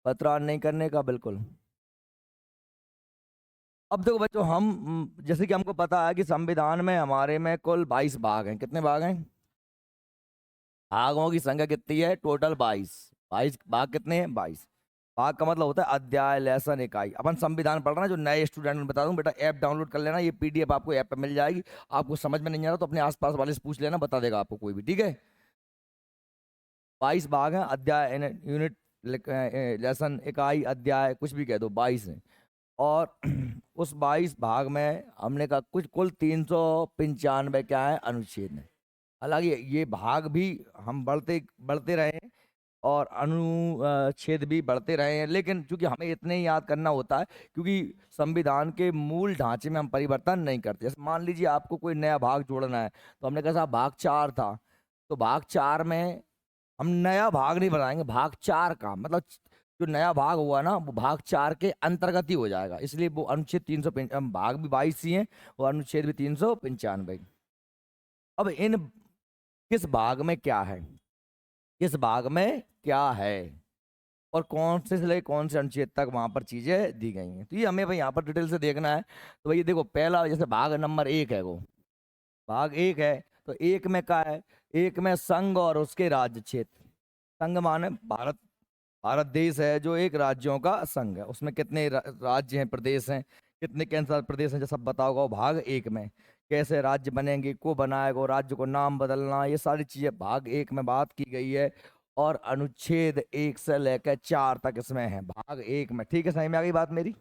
पत्रान नहीं करने का, बिल्कुल। अब देखो बच्चों, हम जैसे कि हमको पता है कि संविधान में हमारे में कुल 22 भाग हैं। कितने भाग हैं? भागों की संख्या कितनी है? टोटल 22। 22 भाग कितने हैं? 22। भाग का मतलब होता है अध्याय, लेसन, इकाई। अपन संविधान पढ़ रहे हैं, जो नए स्टूडेंट में बता दूं, बेटा ऐप डाउनलोड कर लेना, ये पीडीएफ आपको ऐप पे मिल जाएगी। आपको समझ में नहीं आ रहा तो अपने आसपास वाले से पूछ लेना, बता देगा आपको कोई भी, ठीक है। 22 भाग हैं, अध्याय, यूनिट, लेसन, इकाई, अध्याय, कुछ भी कह दो, 22 है। और उस 22 भाग में हमने कहा कुछ कुल 395 क्या है? अनुच्छेद है। हालांकि ये भाग भी हम बढ़ते बढ़ते रहे हैं और अनुच्छेद भी बढ़ते रहे हैं, लेकिन चूंकि हमें इतने ही याद करना होता है, क्योंकि संविधान के मूल ढांचे में हम परिवर्तन नहीं करते। जैसे मान लीजिए आपको कोई नया भाग जोड़ना है, तो हमने कहा साहब भाग 4 था, तो भाग 4 में हम नया भाग नहीं बनाएंगे, भाग 4 का मतलब जो नया भाग हुआ ना, वो भाग 4 के अंतर्गत ही हो जाएगा। इसलिए वो अनुच्छेद 395, भाग भी 22 ही हैं और अनुच्छेद भी 395। अब इन किस भाग में क्या है, किस भाग में क्या है, और कौन से लेके कौन से अनुच्छेद तक वहां पर चीजें दी गई हैं, तो ये हमें भाई यहाँ पर डिटेल से देखना है। तो भाई देखो, पहला जैसे भाग नंबर 1 है, वो भाग 1 है, तो एक में क्या है? एक में संघ और उसके राज्य क्षेत्र। संघ माने भारत, भारत देश है जो एक राज्यों का संघ है। उसमें कितने राज्य हैं, प्रदेश हैं, कितने केंद्र शासित प्रदेश हैं, जो सब बताओगा वो भाग 1 में। कैसे राज्य बनेंगे, को बनाएगा, और राज्य को नाम बदलना, ये सारी चीजें भाग 1 में बात की गई है। और अनुच्छेद 1 से लेकर 4 तक इसमें है, भाग 1 में। ठीक है, सही में आ गई बात मेरी?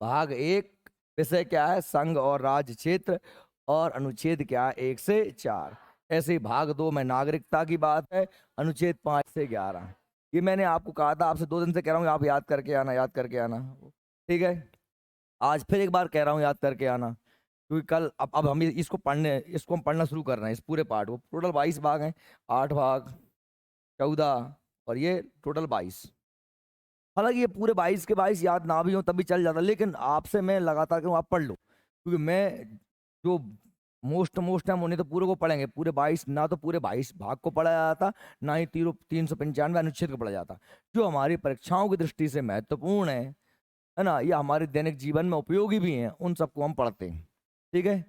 भाग 1 विषय क्या है? संघ और राज्य क्षेत्र। और अनुच्छेद क्या है? 1 से 4। ऐसे ही भाग 2 में नागरिकता की बात है, अनुच्छेद 5 से 11। ये मैंने आपको कहा था, आपसे 2 दिन से कह रहा हूँ आप याद करके आना, याद करके आना। ठीक है, आज फिर एक बार कह रहा हूँ याद करके आना, क्योंकि कल अब हम इसको हम पढ़ना शुरू कर रहे हैं, इस पूरे पार्ट को। टोटल 22 भाग हैं, 8 भाग, 14, और ये टोटल 22। हालांकि ये पूरे 22 के 22 याद ना भी हो तब भी चल जाता, लेकिन आपसे मैं लगातार कहूँ आप पढ़ लो, क्योंकि मैं जो मोस्ट हम उन्हें तो पूरे को पढ़ेंगे, पूरे 22 ना, तो पूरे 22 भाग को पढ़ा जाता, ना ही 395 अनुच्छेद को पढ़ा जाता। जो हमारी परीक्षाओं की दृष्टि से महत्वपूर्ण है ना, ये हमारे दैनिक जीवन में उपयोगी भी हैं, उन सबको हम पढ़ते हैं। ठीक है,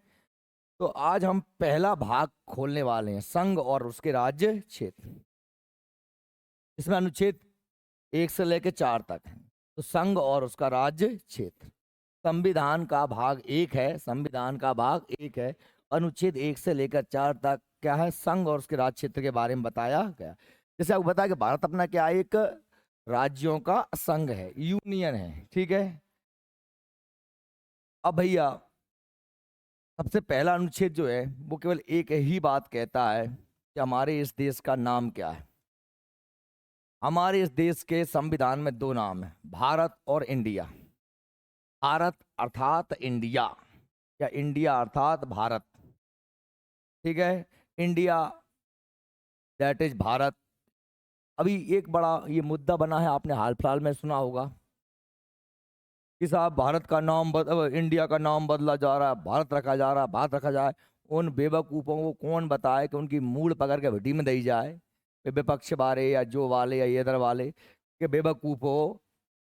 तो आज हम पहला भाग खोलने वाले हैं, संघ और उसके राज्य क्षेत्र। इसमें अनुच्छेद 1 से लेकर 4 तक है। तो संघ और उसका राज्य क्षेत्र, संविधान का भाग 1 है, संविधान का भाग 1 है। अनुच्छेद 1 से लेकर 4 तक क्या है? संघ और उसके राज्य क्षेत्र के बारे में बताया गया। जैसे आपको बताया कि भारत अपना क्या है? एक राज्यों का संघ है, यूनियन है। ठीक है, अब भैया सबसे पहला अनुच्छेद जो है वो केवल एक ही बात कहता है कि हमारे इस देश का नाम क्या है। हमारे इस देश के संविधान में 2 नाम है, भारत और इंडिया। भारत अर्थात इंडिया, या इंडिया अर्थात भारत। ठीक है, इंडिया दैट इज भारत। अभी एक बड़ा ये मुद्दा बना है, आपने हाल फिलहाल में सुना होगा कि साहब भारत का नाम इंडिया का नाम बदला जा रहा है, भारत रखा जा रहा है, भारत रखा जाए। उन बेवकूफ़ों को कौन बताए कि उनकी मूड़ पकड़ के भट्टी में दी जाए? ये विपक्ष वाले या जो वाले या ये इधर वाले के बेवकूफ़ हो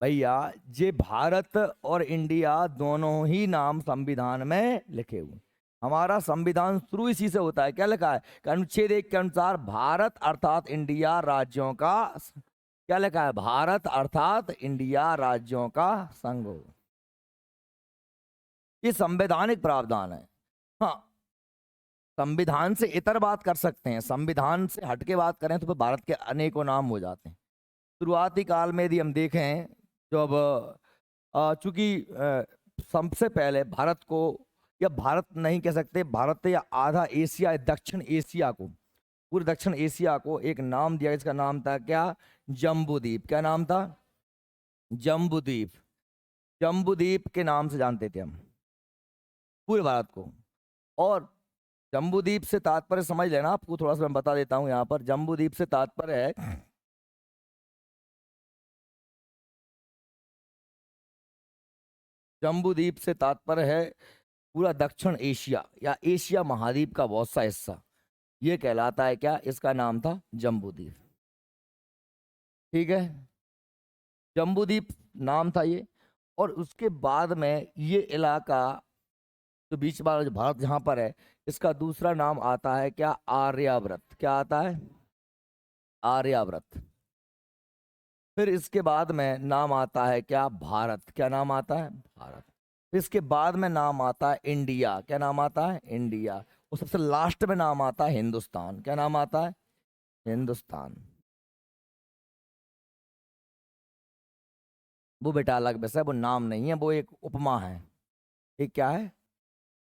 भैया। ये भारत और इंडिया दोनों ही नाम संविधान में लिखे हुए। हमारा संविधान शुरू इसी से होता है। क्या लिखा है कि अनुच्छेद 1 के अनुसार भारत अर्थात इंडिया राज्यों का, क्या लिखा है? भारत अर्थात इंडिया राज्यों का संघ हो। ये संवैधानिक प्रावधान है। हाँ, संविधान से इतर बात कर सकते हैं, संविधान से हटके बात करें तो फिर भारत के अनेकों नाम हो जाते हैं। शुरुआती काल में यदि हम देखें, जब चूंकि सबसे पहले भारत को, या भारत नहीं कह सकते, भारत या आधा एशिया, दक्षिण एशिया को, पूरे दक्षिण एशिया को एक नाम दिया, इसका नाम था क्या? जम्बूद्वीप। क्या नाम था? जम्बूद्वीप। जम्बूद्वीप के नाम से जानते थे हम पूरे भारत को। और जम्बूद्वीप से तात्पर्य समझ लेना, आपको थोड़ा सा मैं बता देता हूँ यहाँ पर। जम्बूद्वीप से तात्पर्य है, जम्बूद्वीप से तात्पर्य है पूरा दक्षिण एशिया या एशिया महाद्वीप का बहुत सा हिस्सा, ये कहलाता है क्या? इसका नाम था जम्बूद्वीप। ठीक है, जम्बूद्वीप नाम था ये। और उसके बाद में ये इलाका जो बीच वाला जो भारत जहाँ पर है, इसका दूसरा नाम आता है क्या? आर्यावर्त। क्या आता है? आर्यावर्त। फिर इसके बाद में नाम आता है क्या? भारत। क्या नाम आता है? भारत। फिर इसके बाद में नाम आता है इंडिया। क्या नाम आता है? इंडिया। और सबसे लास्ट में नाम आता है हिंदुस्तान। क्या नाम आता है? हिंदुस्तान। वो बेटा अलग विषय, वो नाम नहीं है, वो एक उपमा है। एक क्या है?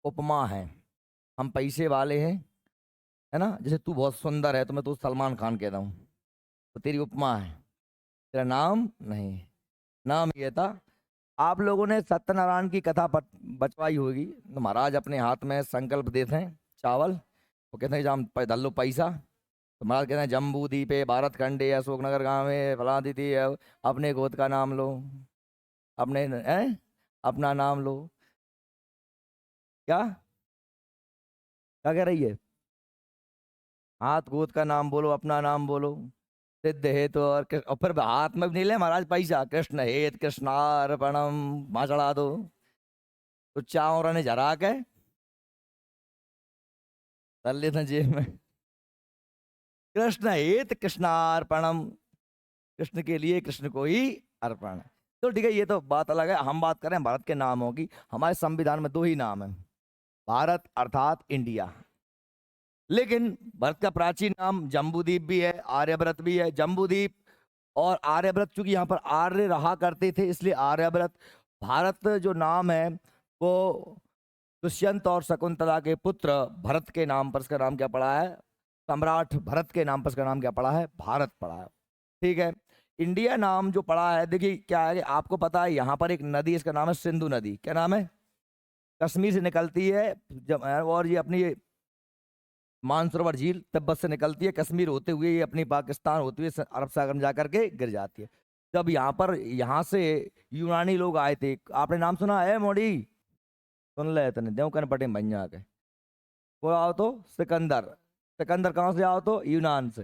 उपमा है। हम पैसे वाले हैं, है ना, जैसे तू बहुत सुंदर है तो मैं तो सलमान खान कहता हूँ, तो तेरी उपमा है, तेरा नाम नहीं। नाम ये था। आप लोगों ने सत्यनारायण की कथा बचवाई होगी, तो महाराज अपने हाथ में संकल्प देते हैं चावल, वो कहते हैं जम धर लो पैसा, तो महाराज कहते हैं जम्बू द्वीपे भारत खंडे अशोकनगर गाँव में फला दीदी अपने गोद का नाम लो, अपना नाम लो। क्या क्या कह रही है? हाथ गोद का नाम बोलो, अपना नाम बोलो, सिद्ध है तो। और फिर हाथ में भी नहीं ले महाराज पैसा, कृष्ण हेत कृष्णार्पणम, वहां चढ़ा दो, तो चावरा ने जरा के डाल लेते हैं जेब में। कृष्ण हेत कृष्णार्पणम, कृष्ण के लिए कृष्ण को ही अर्पण। तो ठीक है, ये तो बात अलग है। हम बात करें भारत के नामों की। हमारे संविधान में दो ही नाम है, भारत अर्थात इंडिया। लेकिन भारत का प्राचीन नाम जम्बूद्वीप भी है, आर्यव्रत भी है। जम्बूद्वीप और आर्यव्रत, चूंकि यहाँ पर आर्य रहा करते थे इसलिए आर्यव्रत। भारत जो नाम है वो दुष्यंत और शकुंतला के पुत्र भरत के नाम पर इसका नाम क्या पड़ा है? सम्राट भरत के नाम पर इसका नाम क्या पड़ा है? भारत पड़ा है। ठीक है। इंडिया नाम जो पड़ा है, देखिए क्या है, आपको पता है यहाँ पर एक नदी, इसका नाम है सिंधु नदी। क्या नाम है? कश्मीर से निकलती है जब, और ये अपनी मानसरोवर झील तिब्बत से निकलती है, कश्मीर होते हुए ये अपनी पाकिस्तान होते हुए अरब सागर में जाकर के गिर जाती है। जब यहाँ से यूनानी लोग आए थे, आपने नाम सुना है मोड़ी? सुन ले तने देव कन पटे भैया के। वो आओ तो सिकंदर। सिकंदर कहाँ से आओ? तो यूनान से।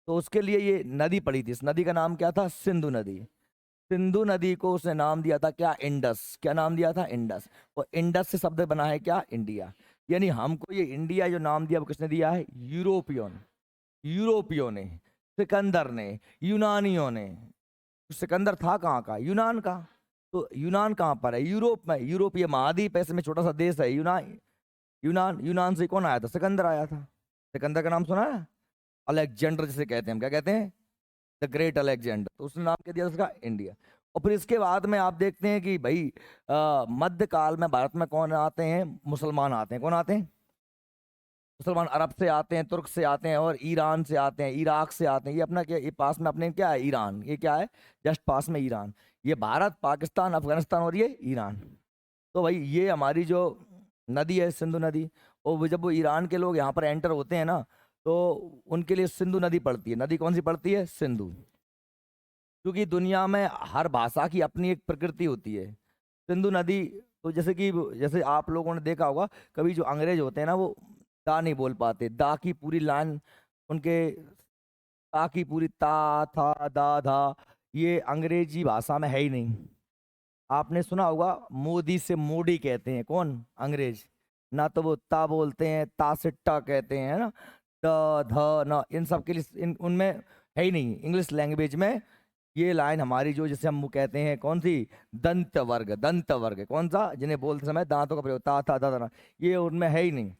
तो उसके लिए ये नदी पड़ी थी, इस नदी का नाम क्या था? सिंधु नदी। सिंधु नदी को उसने नाम दिया था क्या? इंडस। क्या नाम दिया था? इंडस। और इंडस से शब्द बना है क्या? इंडिया। यानी हमको ये इंडिया जो नाम दिया वो किसने दिया है? यूरोपियन। यूरोपियों ने, सिकंदर ने, यूनानियों ने। सिकंदर था कहाँ का? यूनान का। तो यूनान कहाँ पर है? यूरोप में। यूरोपीय महाद्वीप ऐसे में छोटा सा देश है यूनान। यूनान, यूनान से कौन आया था? सिकंदर आया था। सिकंदर का नाम सुना है? अलेक्जेंडर जिसे कहते हैं, हम क्या कहते हैं? The great Alexander. तो उसने नाम क्या दिया उसका? इंडिया। और फिर इसके बाद में आप देखते हैं कि भाई मध्य काल में भारत में कौन आते हैं? मुसलमान आते हैं। कौन आते हैं? मुसलमान अरब से आते हैं, तुर्क से आते हैं, और ईरान से आते हैं, इराक से आते हैं। ये अपना क्या, ये पास में अपने क्या है? ईरान। ये क्या है? जस्ट पास में ईरान। ये भारत, पाकिस्तान, अफगानिस्तान और ये ईरान। तो भाई ये हमारी जो नदी है सिंधु नदी, और जब वो ईरान के लोग यहाँ पर एंटर होते हैं ना, तो उनके लिए सिंधु नदी पड़ती है। नदी कौन सी पड़ती है? सिंधु। क्योंकि दुनिया में हर भाषा की अपनी एक प्रकृति होती है। सिंधु नदी, तो जैसे कि, जैसे आप लोगों ने देखा होगा, कभी जो अंग्रेज होते हैं ना, वो दा नहीं बोल पाते। दा की पूरी लाइन उनके, ता की पूरी ता था दा धा, ये अंग्रेजी भाषा में है ही नहीं। आपने सुना होगा मोदी से मोडी कहते हैं कौन? अंग्रेज। ना तो वो ता बोलते हैं, ता से टा कहते हैं, है ना, द ध न, इन सब के लिए उनमें है ही नहीं इंग्लिश लैंग्वेज में। ये लाइन हमारी जो, जैसे हम वो कहते हैं कौन सी? दंत वर्ग। दंत वर्ग कौन सा? जिन्हें बोलते समय दांतों का प्रयोग, ता था दा था, ये उनमें है ही नहीं।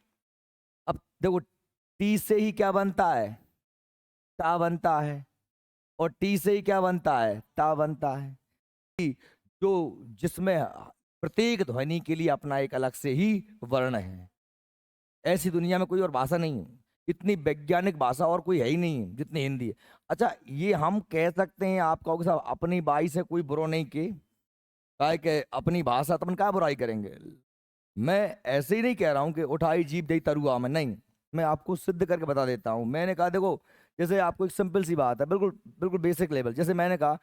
अब देखो, टी से ही क्या बनता है? ता बनता है। और टी से ही क्या बनता है? ता बनता है। जो, जिसमें प्रत्येक ध्वनि के लिए अपना एक अलग से ही वर्ण है। ऐसी दुनिया में कोई और भाषा नहीं है, इतनी वैज्ञानिक भाषा और कोई है ही नहीं है जितनी हिंदी है। अच्छा, ये हम कह सकते हैं, आप कहोगे साहब अपनी बाई से कोई बुरा नहीं की, काहे के अपनी भाषा तो अपन क्या बुराई करेंगे। मैं ऐसे ही नहीं कह रहा हूँ कि उठाई जीभ दई तरुआ में, नहीं। मैं आपको सिद्ध करके बता देता हूँ। मैंने कहा देखो, जैसे आपको एक सिंपल सी बात है, बिल्कुल बिल्कुल बेसिक लेवल, जैसे मैंने कहा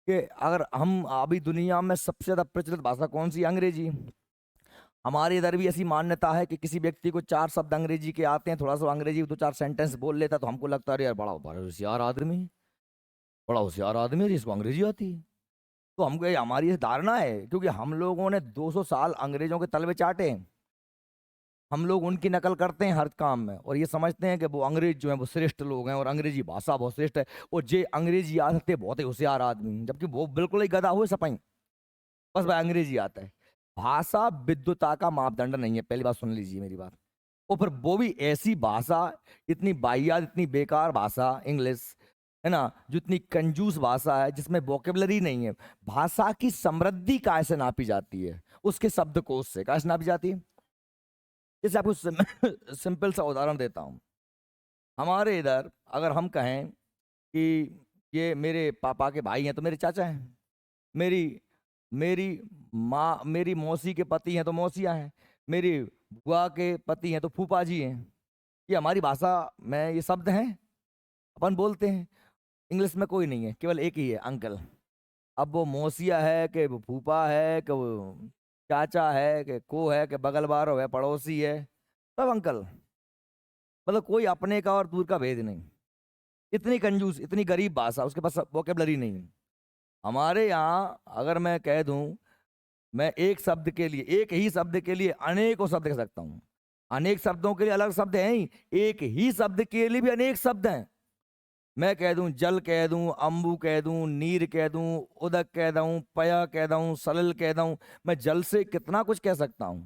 कि अगर हम अभी दुनिया में सबसे ज्यादा प्रचलित भाषा कौन सी? अंग्रेजी। हमारे इधर भी ऐसी मान्यता है कि किसी व्यक्ति को 4 शब्द अंग्रेजी के आते हैं, थोड़ा सा अंग्रेजी 2-4 सेंटेंस बोल लेता है, तो हमको लगता है अरे यार बड़ा बड़ा होशियार आदमी है, बड़ा होशियार आदमी है जिसको अंग्रेजी आती है। तो हमको हमारी ये धारणा है, क्योंकि हम लोगों ने 200 साल अंग्रेजों के तलवे चाटे हैं, हम लोग उनकी नकल करते हैं हर काम में, और ये समझते हैं कि वो अंग्रेज जो हैं वो श्रेष्ठ लोग हैं और अंग्रेजी भाषा बहुत श्रेष्ठ है, और जे अंग्रेजी आ सकते बहुत ही होशियार आदमी हैं, जबकि वो बिल्कुल ही गधा हुए सपाई, बस भाई अंग्रेजी आता है। भाषा विद्वता का मापदंड नहीं है, पहली बात सुन लीजिए मेरी बात। और फिर वो भी ऐसी भाषा, इतनी वाहियात इतनी बेकार भाषा इंग्लिश, है ना, जो इतनी कंजूस भाषा है जिसमें वोकेबलरी नहीं है। भाषा की समृद्धि कैसे नापी जाती है? उसके शब्दकोश से कैसे नापी जाती है? जैसे आपको सिंपल सा उदाहरण देता हूँ। हमारे इधर अगर हम कहें कि ये मेरे पापा के भाई हैं तो मेरे चाचा हैं, मेरी मेरी माँ मेरी मौसी के पति हैं तो मौसियाँ हैं, मेरी बुआ के पति हैं तो फूफा जी हैं। ये हमारी भाषा में ये शब्द हैं, अपन बोलते हैं। इंग्लिश में कोई नहीं है, केवल एक ही है, अंकल। अब वो मौसिया है कि वो फूफा है कि वो चाचा है कि को है कि बगल वालो है पड़ोसी है, सब अंकल। मतलब कोई अपने का और दूर का भेद नहीं। इतनी कंजूस इतनी गरीब भाषा, उसके पास वोकेबलरी नहीं है। हमारे यहाँ अगर मैं कह दूं, मैं एक शब्द के लिए, एक ही शब्द के लिए अनेकों शब्द कह सकता हूँ। अनेक शब्दों के लिए अलग शब्द हैं ही, एक ही शब्द के लिए भी अनेक शब्द हैं। मैं कह दूं जल कह दूं, अंबु कह दूं, नीर कह दूं, उदक कह दूं, पया कह दूं, सलिल कह दूं। मैं जल से कितना कुछ कह सकता हूं,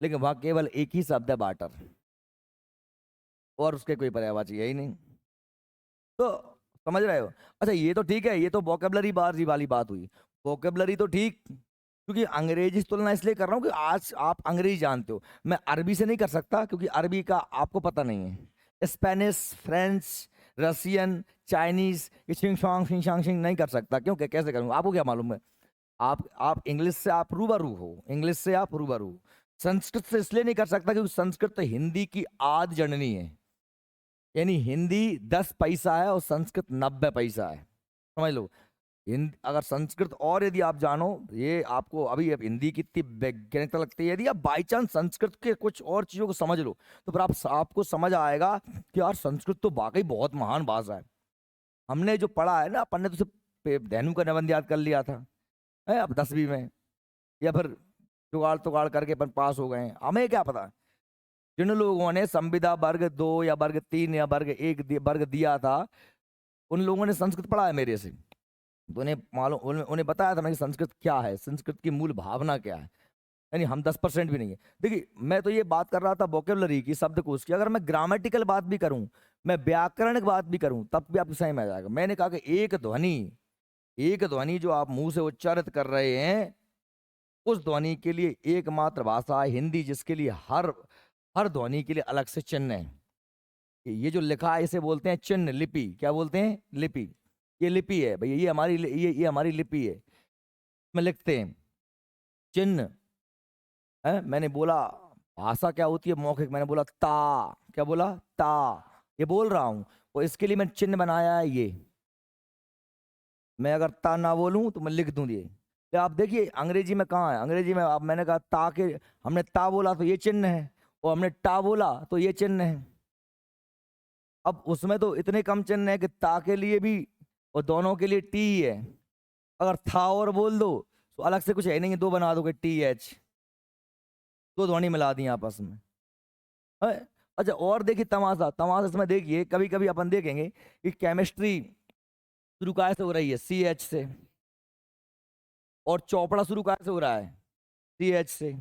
लेकिन वहां केवल एक ही शब्द है, वाटर, और उसके कोई पर्यायवाची है ही नहीं। तो समझ रहे हो? अच्छा ये तो ठीक है, ये तो वोकेबलरी बाजी वाली बात हुई। वोकेबलरी तो ठीक, क्योंकि अंग्रेजी से तुलना इसलिए कर रहा हूँ कि आज आप अंग्रेजी जानते हो, मैं अरबी से नहीं कर सकता, क्योंकि अरबी का आपको पता नहीं है। स्पेनिश, फ्रेंच, रशियन, चाइनीज, ये छिंग शांग छिंग शांग छिंग नहीं कर सकता। क्यों? कैसे करूँगा? आपको क्या मालूम है? आप इंग्लिश से आप रूबरू हो, इंग्लिश से आप रूबरू हो। संस्कृत से इसलिए नहीं कर सकता क्योंकि संस्कृत तो हिंदी की आद जननी है। यानी हिंदी 10 पैसा है और संस्कृत 90 पैसा है, समझ लो। हिंदी अगर संस्कृत, और यदि आप जानो, ये आपको अभी अब हिंदी की इतनी वैज्ञानिकता लगती है, यदि आप बाई चांस संस्कृत के कुछ और चीजों को समझ लो तो फिर आपको समझ आएगा कि यार संस्कृत तो वाकई बहुत महान भाषा है। हमने जो पढ़ा है ना, अपन ने तो सिर्फ धेनु का निबंध याद कर लिया था, है अब 10वीं में, या फिर जुगाड़ तुगाड़ करके अपन पास हो गए हैं। हमें क्या पता, जिन लोगों ने संविदा वर्ग 2 या वर्ग 3 या वर्ग 1 वर्ग दिया था, उन लोगों ने संस्कृत पढ़ा है मेरे से, तो उन्हें मालूम, उन्हें बताया था मैं कि संस्कृत क्या है, संस्कृत की मूल भावना क्या है। यानी हम 10% भी नहीं है। देखिए मैं तो ये बात कर रहा था वोकेबलरी की, शब्दकोश की। अगर मैं ग्रामेटिकल बात भी करूं, मैं व्याकरणिक बात भी करूं, तब भी आपको सही में आ जाएगा। मैंने कहा कि एक ध्वनि जो आप मुंह से उच्चारित कर रहे हैं, उस ध्वनि के लिए एकमात्र भाषा है हिंदी, जिसके लिए हर हर ध्वनि के लिए अलग से चिन्ह है। ये जो लिखा है इसे बोलते हैं चिन्ह, लिपि। क्या बोलते हैं? लिपि। ये लिपि है भैया, ये हमारी लिपि है। में लिखते हैं चिन्ह, है। मैंने बोला भाषा क्या होती है मौखिक, मैंने बोला ता। क्या बोला? ता। ये बोल रहा हूं, और इसके लिए मैंने चिन्ह बनाया है ये। मैं अगर ता ना बोलूं तो मैं लिख दूं ये। तो आप देखिए अंग्रेजी में कहाँ है, अंग्रेजी में आप, मैंने कहा ता के, हमने ता बोला तो ये चिन्ह है, और हमने टा बोला तो ये चिन्ह है। अब उसमें तो इतने कम चिन्ह है कि ता के लिए भी और दोनों के लिए टी ही है। अगर था और बोल दो तो अलग से कुछ है नहीं, दो बना दोगे, टी एच, दो ध्वनि मिला दी आपस में, है? अच्छा और देखिए तमाशा, तमाशा इसमें देखिए, कभी कभी अपन देखेंगे कि केमिस्ट्री शुरू कहाँ से हो रही है? सी एच से। और चौपड़ा शुरू कहाँ से हो रहा है? सी एच से।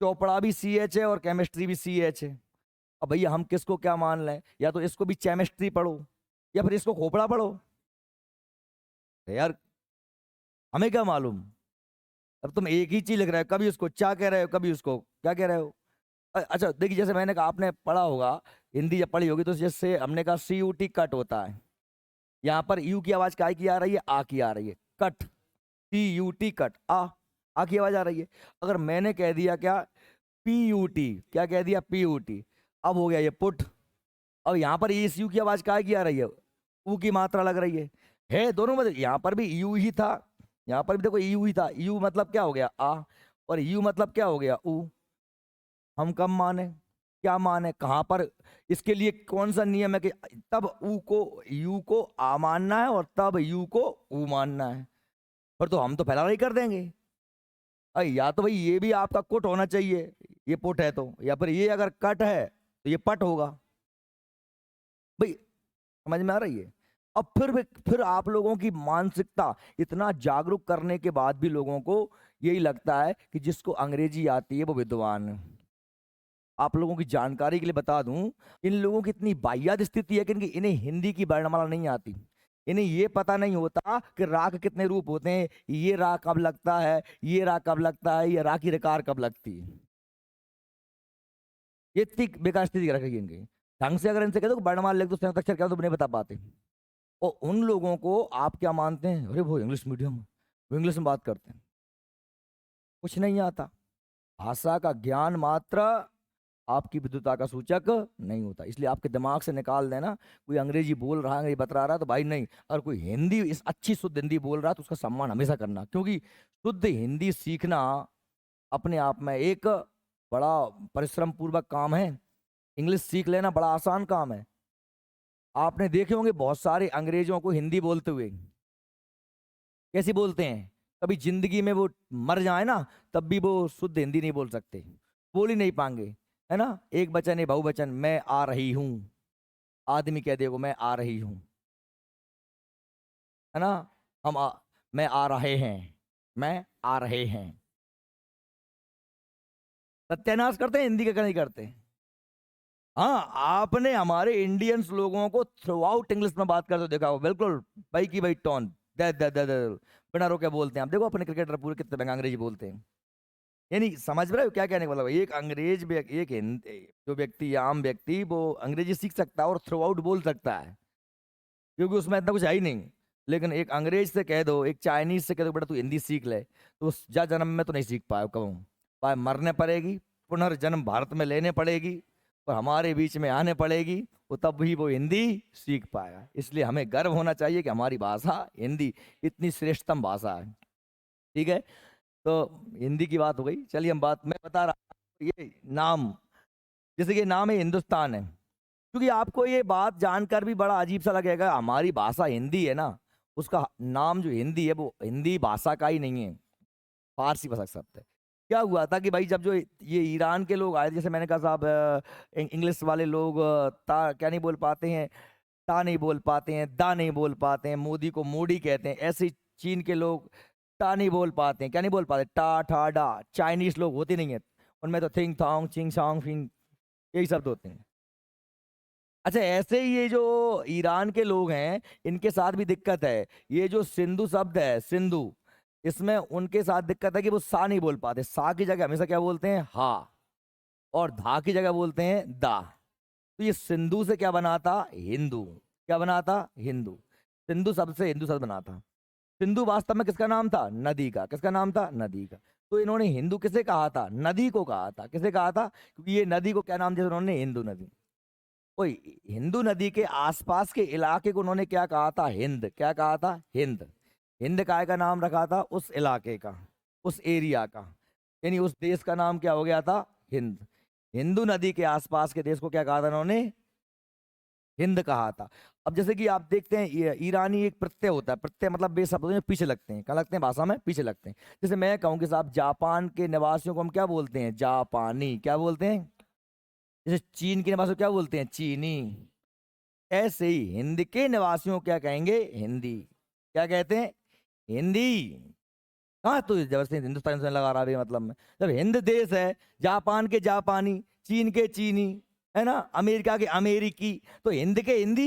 चौपड़ा भी सी एच है और केमिस्ट्री भी सी एच है। अब भैया हम किसको क्या मान लें? या तो इसको भी केमिस्ट्री पढ़ो या फिर इसको खोपड़ा पढ़ो। यार हमें क्या मालूम? अब तुम एक ही चीज लिख रहे हो, कभी उसको चा कह रहे हो, कभी उसको क्या कह रहे हो। अच्छा देखिए, जैसे मैंने कहा, आपने पढ़ा होगा, हिंदी जब पढ़ी होगी, तो जैसे हमने कहा सी यू टी कट होता है, यहाँ पर यू की आवाज काय की आ रही है? आ की आ रही है, cut. C U T cut, आ की आवाज आ रही है। अगर मैंने कह दिया क्या? पी यू टी, क्या कह दिया? पी यू टी, अब हो गया ये पुट। अब यहाँ पर इस यू की आवाज काय की आ रही है? ऊ की मात्रा लग रही है दोनों में। यहाँ पर भी यू ही था, यहाँ पर भी देखो यू ही था। यू मतलब क्या हो गया? आ। और यू मतलब क्या हो गया? ऊ। हम कब माने? क्या माने? कहाँ पर? इसके लिए कौन सा नियम है कि तब ऊ को, यू को आ मानना है और तब यू को ऊ मानना है? और तो हम तो फैलाना ही कर देंगे। या तो भाई ये भी आपका कुट होना चाहिए, ये पुट है तो, या फिर ये अगर कट है तो ये पट होगा। भाई समझ में आ रही है? अब फिर आप लोगों की मानसिकता, इतना जागरूक करने के बाद भी लोगों को यही लगता है कि जिसको अंग्रेजी आती है वो विद्वान है। आप लोगों की जानकारी के लिए बता दूं, इन लोगों की इतनी वाहियात स्थिति है कि इन्हें हिंदी की वर्णमाला नहीं आती। इन्हें ये पता नहीं होता कि राग कितने रूप होते हैं, ये राग कब लगता है, ये राग कब लगता है, ये राग की रकार कब लगती है। ये इतनी बेकार स्थिति रखेगी इनकी। ढंग से अगर इनसे कह दो कि वर्णमाला लिख दो, संयुक्त अक्षर क्या, तो नहीं बता पाते। और उन लोगों को आप क्या मानते हैं, अरे वो इंग्लिश मीडियम, वो इंग्लिश में बात करते हैं, कुछ नहीं आता। भाषा का ज्ञान मात्र आपकी विद्वता का सूचक नहीं होता। इसलिए आपके दिमाग से निकाल देना, कोई अंग्रेजी बोल रहा है, अंग्रेजी बता रहा है तो भाई नहीं, अगर कोई हिंदी, इस अच्छी शुद्ध हिंदी बोल रहा है तो उसका सम्मान हमेशा करना, क्योंकि शुद्ध हिंदी सीखना अपने आप में एक बड़ा परिश्रम पूर्वक काम है। इंग्लिश सीख लेना बड़ा आसान काम है। आपने देखे होंगे बहुत सारे अंग्रेजों को हिंदी बोलते हुए, कैसी बोलते हैं, कभी जिंदगी में वो मर जाए ना तब भी वो शुद्ध हिंदी नहीं बोल सकते, बोल ही नहीं पाएंगे, है ना। एक वचन है, बहुवचन, मैं आ रही हूं, आदमी कह देगा मैं आ रही हूं, है ना। मैं आ रहे हैं, मैं आ रहे हैं। सत्यानाश करते हैं हिंदी का, नहीं करते। हाँ, आपने हमारे इंडियंस लोगों को थ्रू आउट इंग्लिश में बात करते देखा हो, बिल्कुल भाई की भाई टोन, दे दे दे दे बिना रोके बोलते हैं। आप देखो अपने क्रिकेटर पूरे कितने महंगा अंग्रेजी बोलते हैं। यानी समझ रहे हो क्या कहने का मतलब, एक अंग्रेज एक जो व्यक्ति, आम व्यक्ति, वो अंग्रेजी सीख सकता है और थ्रू आउट बोल सकता है, क्योंकि उसमें इतना कुछ है ही नहीं। लेकिन एक अंग्रेज से कह दो, एक चाइनीज से कह दो बेटा तू हिंदी सीख ले, तो उस जा जन्म में तो नहीं सीख पाए, कहूँ पाए, मरने पड़ेगी, पुनर्जन्म भारत में लेने पड़ेगी और हमारे बीच में आने पड़ेगी, वो तब भी वो हिंदी सीख पाएगा। इसलिए हमें गर्व होना चाहिए कि हमारी भाषा हिंदी इतनी श्रेष्ठतम भाषा है। ठीक है, तो हिंदी की बात हो गई। चलिए हम बात, मैं बता रहा हूं, ये नाम, जैसे कि नाम है हिंदुस्तान है, क्योंकि आपको ये बात जानकर भी बड़ा अजीब सा लगेगा, हमारी भाषा हिंदी है ना, उसका नाम जो हिंदी है वो हिंदी भाषा का ही नहीं है, फारसी भाषा का शब्द है। क्या हुआ था कि भाई जब जो ये ईरान के लोग आए, जैसे मैंने कहा साहब, इंग्लिश वाले लोग ता क्या नहीं बोल पाते हैं, ता नहीं बोल पाते हैं, दा नहीं बोल पाते हैं, मोदी को मोडी कहते हैं, ऐसे ही चीन के लोग टा नहीं बोल पाते हैं, क्या नहीं बोल पाते, टा ठा डा। चाइनीज लोग होते नहीं है, उनमें तो थिंग थोंग चिंग सॉन्ग फिंग यही शब्द होते हैं। अच्छा, ऐसे ही ये जो ईरान के लोग हैं, इनके साथ भी दिक्कत है। ये जो सिंधु शब्द है, सिंधु, इसमें उनके साथ दिक्कत है कि वो सा नहीं बोल पाते, सा की जगह हमेशा क्या बोलते हैं, हा, और धा की जगह बोलते हैं दा। तो ये सिंधु से क्या बना था, हिंदू। क्या बना था, हिंदू। सिंधु शब्द से हिंदू शब्द बना था। सिंधु वास्तव में किसका नाम था, नदी का। किसका नाम था, नदी का। तो इन्होंने हिंदू किसे कहा था, नदी को कहा था। किसे कहा था, क्योंकि ये नदी को क्या नाम दिया उन्होंने, हिंदू नदी। कोई हिंदू नदी के आसपास के इलाके को उन्होंने क्या कहा था, हिंद। क्या कहा था, हिंद। हिंद काय का नाम रखा था, उस इलाके का, उस एरिया का, यानी उस देश का नाम क्या हो गया था, हिंद। हिंदू नदी के आसपास के देश को क्या कहा था उन्होंने, हिंद कहा था। अब जैसे कि आप देखते हैं, ईरानी एक प्रत्यय होता है, प्रत्यय मतलब बे शब्द होते हैं, पीछे लगते हैं, क्या लगते हैं, भाषा में पीछे लगते हैं। जैसे मैं कहूँ कि साहब जापान के निवासियों को हम क्या बोलते हैं, जापानी। क्या बोलते हैं, जैसे चीन के निवासियों को क्या बोलते हैं, चीनी। ऐसे ही हिंद के निवासियों को क्या कहेंगे, हिंदी। क्या कहते हैं, हिंदी। कहाँ तो जबरदस्ती हिंदुस्तान से लगा रहा है मतलब में, जब हिंद देश है, जापान के जापानी, चीन के चीनी, है ना, अमेरिका के अमेरिकी, तो हिंद के हिंदी,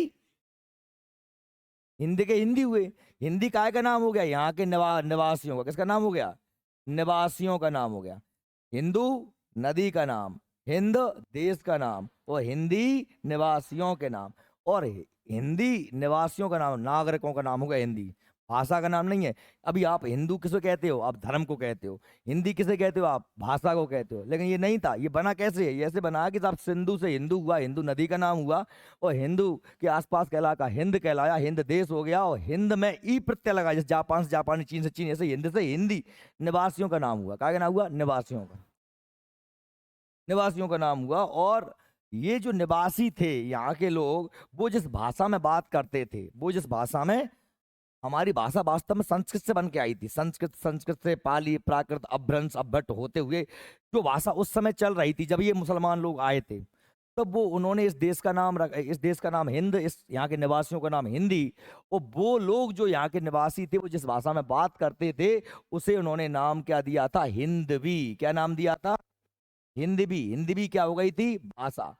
हिंद के हिंदी हुए। हिंदी काय का नाम हो गया, यहाँ के निवासियों का। किसका नाम हो गया, निवासियों का नाम हो गया। हिंदू नदी का नाम, हिंद देश का नाम, और हिंदी निवासियों के नाम। और हिंदी निवासियों का नाम, नागरिकों का नाम हो गया हिंदी, भाषा का नाम नहीं है। अभी आप हिंदू किसे कहते हो, आप धर्म को कहते हो। हिंदी किसे कहते हो, आप भाषा को कहते हो। लेकिन ये नहीं था, ये बना कैसे है, ये ऐसे बना कि साहब सिंधु से हिंदू हुआ, हिंदू नदी का नाम हुआ, और हिंदू के आसपास का इलाका हिंद कहलाया, हिंद देश हो गया, और हिंद में ई प्रत्यय लगा, जैसे जापान से जापानी, चीन से चीन, ऐसे हिंद से हिंदी निवासियों का नाम हुआ। क्या नाम हुआ, निवासियों का, निवासियों का नाम हुआ। और ये जो निवासी थे यहाँ के लोग, वो जिस भाषा में बात करते थे, वो जिस भाषा में हमारी भाषा वास्तव में संस्कृत से बन के आई थी। संस्कृत, संस्कृत से पाली, प्राकृत, अपभ्रंश, अपभट्ट होते हुए जो भाषा उस समय चल रही थी, जब ये मुसलमान लोग आए थे, तब वो उन्होंने इस देश का नाम इस देश का नाम हिंद, इस यहाँ के निवासियों का नाम हिंदी, और वो लोग जो यहाँ के निवासी थे वो जिस भाषा में बात करते थे उसे उन्होंने नाम क्या दिया था? हिंदवी। क्या नाम दिया था? हिंदवी। हिंदवी क्या हो गई थी? भाषा।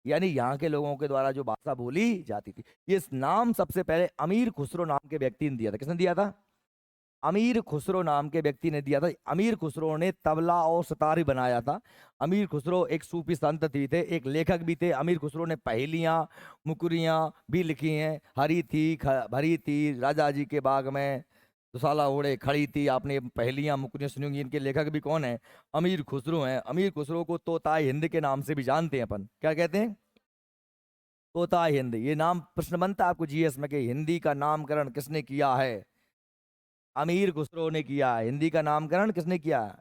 यानी यहाँ के लोगों के द्वारा जो भाषा बोली जाती थी। ये नाम सबसे पहले अमीर खुसरो नाम के व्यक्ति ने दिया था। किसने दिया था? अमीर खुसरो नाम के व्यक्ति ने दिया था। अमीर खुसरो ने तबला और सितार भी बनाया था। अमीर खुसरो एक सूफी संत भी थे, एक लेखक भी थे। अमीर खुसरो ने पहेलियां, मुकुरियां भी लिखी हैं। हरी थी भरी थी राजा जी के बाग में, दुसाला ओढ़े खड़ी थी। आपने पहेलियां मुकुरियां सुनी होंगी। इनके लेखक भी कौन है? अमीर खुसरो हैं। अमीर खुसरो को तोताए हिंद के नाम से भी जानते हैं अपन। क्या कहते हैं? तोताए हिंद। ये नाम प्रश्न बनता है आपको जीएस में कि हिंदी का नामकरण किसने किया है? अमीर खुसरो ने किया है। हिंदी का नामकरण किसने किया है?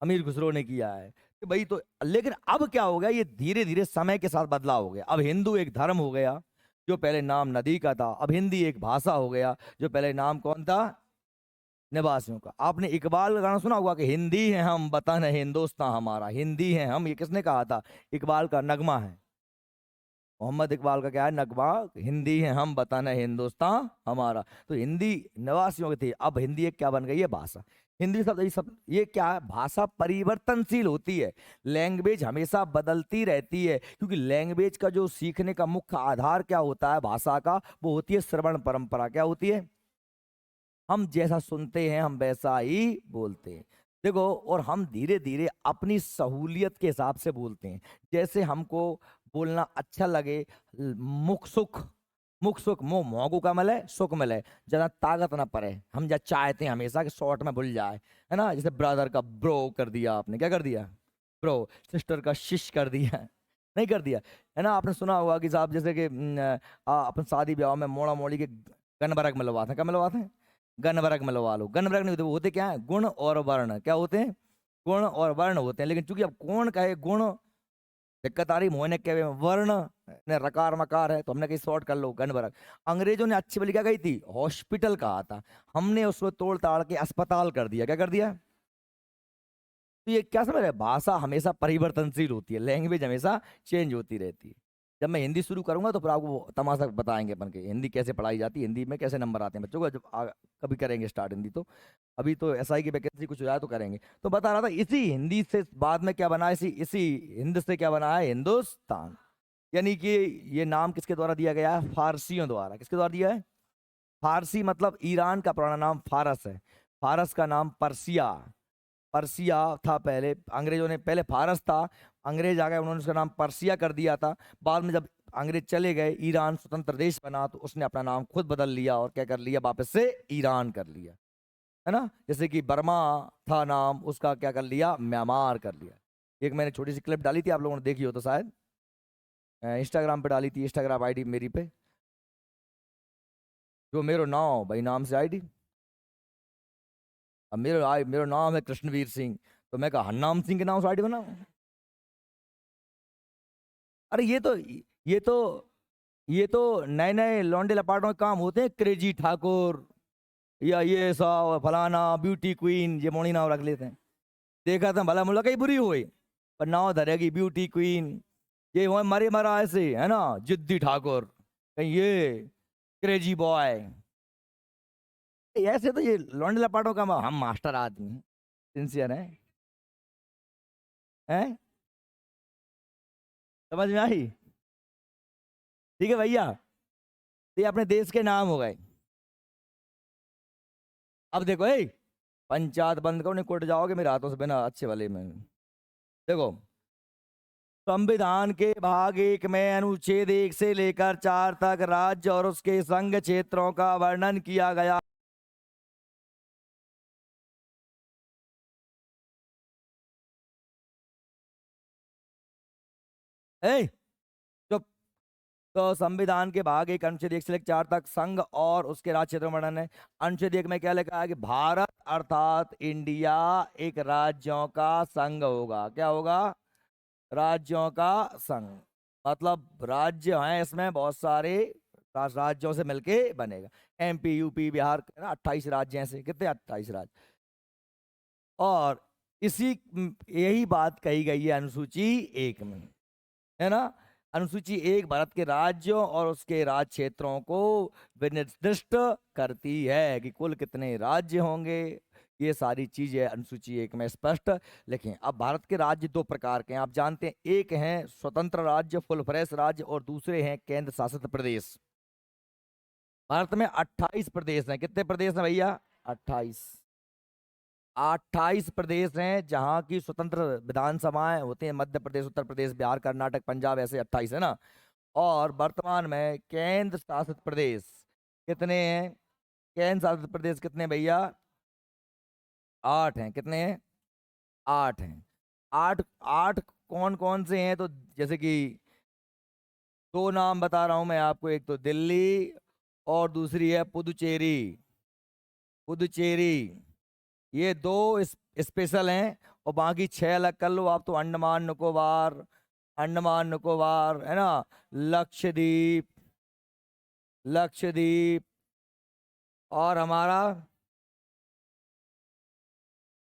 अमीर खुसरो ने किया है। तो भाई, तो लेकिन अब क्या हो गया? ये धीरे धीरे समय के साथ बदलाव हो गया। अब हिंदू एक धर्म हो गया, जो पहले नाम नदी का था। अब हिंदी एक भाषा हो गया, जो पहले नाम कौन था? निवासियों का। आपने इकबाल का गाना सुना होगा कि हिंदी है हम वतन है हिंदुस्तान हमारा। हिंदी है हम, ये किसने कहा था? इकबाल का नगमा है। मोहम्मद इकबाल का क्या है नगमा? हिंदी है हम वतन है हिंदुस्तान हमारा। तो हिंदी निवासियों की थी, अब हिंदी एक क्या बन गई है? भाषा। हिंदी शब्द ये क्या है? भाषा परिवर्तनशील होती है। लैंग्वेज हमेशा बदलती रहती है, क्योंकि लैंग्वेज का जो सीखने का मुख्य आधार क्या होता है भाषा का? वो होती है श्रवण परंपरा। क्या होती है? हम जैसा सुनते हैं हम वैसा ही बोलते हैं। देखो, और हम धीरे धीरे अपनी सहूलियत के हिसाब से बोलते हैं, जैसे हमको बोलना अच्छा लगे। मुख सुख, मुख सुख, मुंह मोगू का मल है, सुख मिले, ज्यादा ताकत ना पड़े। हम जब चाहते हैं हमेशा कि शॉर्ट में भूल जाए, है ना? जैसे ब्रदर का ब्रो कर दिया आपने। क्या कर दिया? ब्रो। सिस्टर का शिश कर दिया, नहीं कर दिया, है ना? आपने सुना होगा कि साहब जैसे कि अपन शादी ब्याह में मोड़ा मोड़ी के गनबरक मिलवाते हैं। क्या मिलवाते हैं? गनबरक मिलवा लो। गनबरक नहीं होते, वो होते क्या है? गुण और वर्ण। क्या होते हैं? गुण और वर्ण होते हैं। लेकिन चूंकि अब कौन कहे गुण, दिक्कत आ रही मोहने के वर्ण ने रकार मकार है, तो हमने कहीं शॉर्ट कर लो गनबरक। अंग्रेजों ने अच्छी वाली क्या कही थी? हॉस्पिटल कहा था। हमने उसको तोड़ ताड़ के अस्पताल कर दिया। क्या कर दिया? तो ये क्या समझ रहे हैं? भाषा हमेशा परिवर्तनशील होती है, लैंग्वेज हमेशा चेंज होती रहती है। जब मैं हिंदी शुरू करूंगा तो फिर आपको वो तमाशा बताएंगे अपन के हिंदी कैसे पढ़ाई जाती है, हिंदी में कैसे नंबर आते हैं बच्चों को। जब कभी करेंगे स्टार्ट हिंदी, तो अभी तो एसआई की वैकेंसी कुछ हो जाए तो करेंगे। तो बता रहा था, इसी हिंदी से बाद में क्या बना है? इसी इसी हिंद से क्या बना है? हिंदुस्तान। यानी कि ये नाम किसके द्वारा दिया गया है? फारसियों द्वारा। किसके द्वारा दिया है? फारसी मतलब ईरान का पुराना नाम फारस है। फारस का नाम पर्सिया, पर्सिया था पहले। अंग्रेजों ने, पहले फारस था, अंग्रेज आ गए, उन्होंने उसका नाम पर्सिया कर दिया था। बाद में जब अंग्रेज चले गए, ईरान स्वतंत्र देश बना, तो उसने अपना नाम खुद बदल लिया और क्या कर लिया? वापस से ईरान कर लिया, है ना? जैसे कि बर्मा था नाम, उसका क्या कर लिया? म्यांमार कर लिया। एक मैंने छोटी सी क्लिप डाली थी, आप लोगों ने देखी हो तो शायद, इंस्टाग्राम पे डाली थी, इंस्टाग्राम आईडी मेरी पे, जो मेरो नाम भाई नाम से आईडी। अब मेरो नाम है कृष्णवीर सिंह, तो मैं कहा हरनाम सिंह के नाम से आईडी बनाऊं? अरे ये तो ये तो नए नए लौंडे लपाटों के काम होते हैं। क्रेजी ठाकुर या ये सब फलाना ब्यूटी क्वीन, ये मोनी नाम रख लेते हैं। देखा था भला मुला कहीं बुरी हुई, पर नाव धरेगी ब्यूटी क्वीन। ये हुआ मरे मरा ऐसे, है ना? जिद्दी ठाकुर, कहीं ये क्रेजी बॉय, ऐसे तो ये लौंडे लपाटों का हम मास्टर आदमी हैं, सिंसियर है। हैं? समझ में आई? ठीक है भैया, तो ये अपने देश के नाम हो गए। अब देखो, पंचायत बंद करो, नहीं कोर्ट जाओगे मेरे हाथों से बिना अच्छे वाले में। देखो, संविधान के भाग 1 में अनुच्छेद 1 से लेकर 4 तक राज्य और उसके संघ क्षेत्रों का वर्णन किया गया। है तो, संविधान के भाग 1 अनुच्छेद 1 से लेकर 4 तक संघ और उसके राज्य क्षेत्रों का वर्णन है। अनुच्छेद 1 में क्या लिखा है कि भारत अर्थात इंडिया एक राज्यों का संघ होगा। क्या होगा? राज्यों का संघ। मतलब राज्य हैं इसमें बहुत सारे, राज्यों से मिलके बनेगा। MP, यूपी, बिहार, 28 राज्य हैं ऐसे, कितने 28 राज्य। और यही बात कही गई है अनुसूची 1 में, है ना। अनुसूची 1 भारत के राज्यों और उसके राज्य क्षेत्रों को निर्दिष्ट करती है कि कुल कितने राज्य होंगे। ये सारी चीजें अनुसूची 1 में स्पष्ट लिखें। अब भारत के राज्य 2 प्रकार के हैं, आप जानते हैं। एक हैं स्वतंत्र राज्य, फुल फ्रेश राज्य, और दूसरे हैं केंद्र शासित प्रदेश। भारत में 28 प्रदेश हैं। कितने प्रदेश हैं भैया? 28। 28 प्रदेश हैं जहां की स्वतंत्र विधानसभाएं होती हैं। मध्य प्रदेश, उत्तर प्रदेश, बिहार, कर्नाटक, पंजाब, ऐसे 28 है ना। और वर्तमान में केंद्र शासित प्रदेश कितने हैं? केंद्र शासित प्रदेश कितने भैया? 8 हैं। कितने हैं? 8 हैं। 8 8 कौन कौन से हैं? तो जैसे कि 2 नाम बता रहा हूं मैं आपको, एक तो दिल्ली और दूसरी है पुदुचेरी। पुदुचेरी, ये 2 स्पेशल हैं, और बाकी 6 अलग कर लो आप। तो अंडमान निकोबार, अंडमान निकोबार है ना, लक्षद्वीप, लक्षद्वीप, और हमारा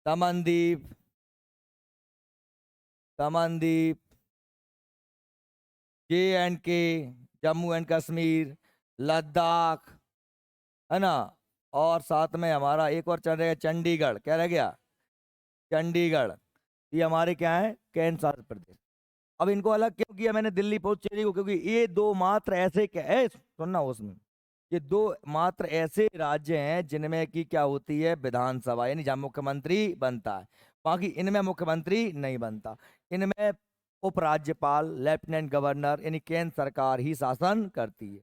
दमनदीप, दमनदीप, J&K, जम्मू एंड कश्मीर, लद्दाख, है ना। और साथ में हमारा एक और चल रहा है चंडीगढ़। क्या रह गया? चंडीगढ़। ये हमारे क्या है? केंद्र शासित प्रदेश। अब इनको अलग क्यों किया मैंने दिल्ली पुदुचेरी को? क्योंकि ये 2 मात्र ऐसे क्या है, सुनना उसमें, ये 2 मात्र ऐसे राज्य हैं जिनमें की क्या होती है? विधानसभा, यानी जहाँ मुख्यमंत्री बनता है। बाकी इनमें मुख्यमंत्री नहीं बनता। इनमें उपराज्यपाल, लेफ्टिनेंट गवर्नर, यानी केंद्र सरकार ही शासन करती है।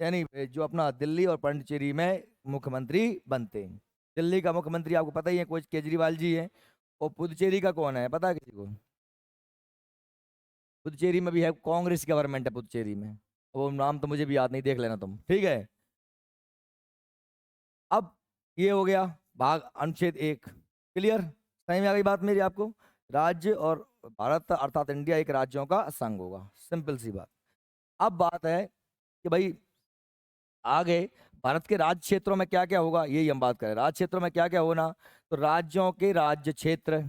यानी जो अपना दिल्ली और पुडुचेरी में मुख्यमंत्री बनते हैं। दिल्ली का मुख्यमंत्री आपको पता ही है, कोई केजरीवाल जी है। और पुदुचेरी का कौन है, पता है किसी को? पुदुचेरी में भी है, कांग्रेस गवर्नमेंट है पुदुचेरी में। वो नाम तो मुझे भी याद नहीं, देख लेना तुम, ठीक है। अब ये हो गया भाग अनुच्छेद 1, क्लियर? समझ में आ गई बात मेरी आपको? राज्य और भारत अर्थात इंडिया एक राज्यों का संघ होगा, सिंपल सी बात। अब बात है कि भाई आगे भारत के राज्य क्षेत्रों में क्या क्या होगा, यही हम बात करें। राज्य क्षेत्रों में क्या क्या होना, तो राज्यों के राज्य क्षेत्र,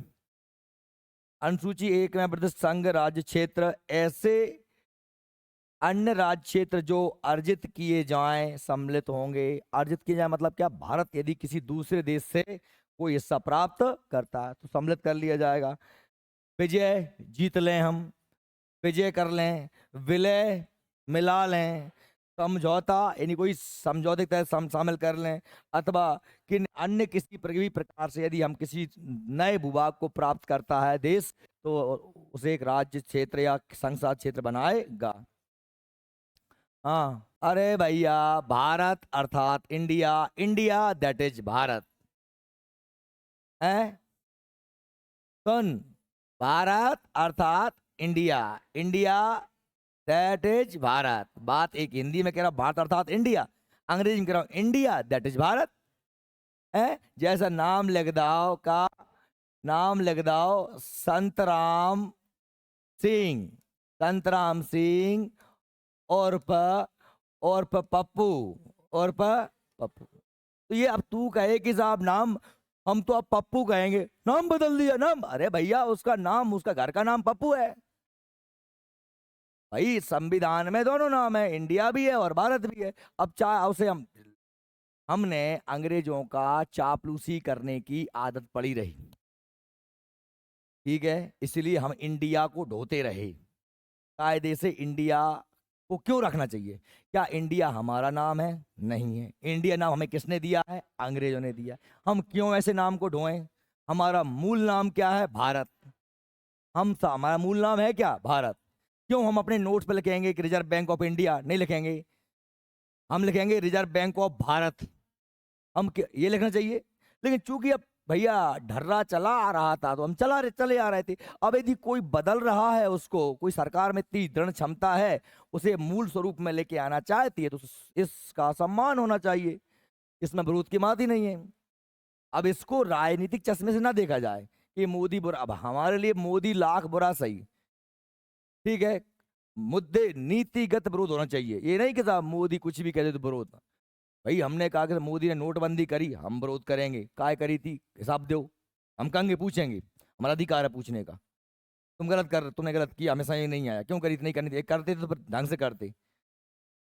अनुसूची 1 में प्रदेश संघ राज्य क्षेत्र, ऐसे अन्य राज्य क्षेत्र जो अर्जित किए जाएं सम्मिलित होंगे। अर्जित किए जाए मतलब क्या? भारत यदि किसी दूसरे देश से कोई हिस्सा प्राप्त करता है तो सम्मिलित कर लिया जाएगा। विजय, जीत लें हम, विजय कर लें, विलय, मिला लें, समझौता, यानी कोई समझौते के तहत शामिल कर लें, अथवा किन अन्य किसी भी प्रकार से यदि हम किसी नए भूभाग को प्राप्त करता है देश, तो उसे एक राज्य क्षेत्र या संघ क्षेत्र बनाएगा। हाँ, अरे भैया, भारत अर्थात India, India that is Bharat है। सुन, भारत अर्थात India, India that is Bharat. बात एक हिंदी में कह रहा हूं, भारत अर्थात इंडिया, अंग्रेजी में कह रहा हूं इंडिया दैट इज भारत है। जैसा नाम लिख दाओ का, नाम लिख दाओ संतराम सिंह, संतराम सिंह उर्फ उर्फ पप्पू, उर्फ पप्पू। तो ये अब तू कहे कि साहब नाम, हम तो अब पप्पू कहेंगे, नाम बदल दिया नाम। अरे भैया, उसका नाम, उसका घर का नाम पप्पू है भाई। संविधान में दोनों नाम है, इंडिया भी है और भारत भी है। अब चाहे उसे हमने अंग्रेजों का चापलूसी करने की आदत पड़ी रही, ठीक है, इसलिए हम इंडिया को ढोते रहे। कायदे से इंडिया को क्यों रखना चाहिए? क्या इंडिया हमारा नाम है? नहीं है। इंडिया नाम हमें किसने दिया है? अंग्रेजों ने दिया। हम क्यों ऐसे नाम को ढोएं? हमारा मूल नाम क्या है? भारत। हमारा मूल नाम है क्या? भारत। क्यों हम अपने नोट्स पे लिखेंगे कि रिजर्व बैंक ऑफ इंडिया? नहीं लिखेंगे, हम लिखेंगे रिजर्व बैंक ऑफ भारत। ये लिखना चाहिए। लेकिन चूंकि अब भैया ढर्रा चला आ रहा था तो हम चले आ रहे थे। अब यदि कोई बदल रहा है, उसको कोई सरकार में इतनी दृढ़ क्षमता है, उसे मूल स्वरूप में लेके आना चाहती है, तो इसका सम्मान होना चाहिए। इसमें विरोध की बात ही नहीं है। अब इसको राजनीतिक चश्मे से ना देखा जाए कि मोदी बुरा। अब हमारे लिए मोदी लाख बुरा सही, ठीक है, मुद्दे नीतिगत विरोध होना चाहिए। ये नहीं कि साहब मोदी कुछ भी कह दे तो विरोध। भाई हमने कहा कि मोदी ने नोटबंदी करी, हम विरोध करेंगे, काय करी थी, हिसाब दो, हम कहेंगे, पूछेंगे, हमारा अधिकार है पूछने का। तुम गलत कर, तुमने गलत किया, हमेशा ये नहीं आया, क्यों करी, नहीं करनी थी, करते तो फिर ढंग से करते।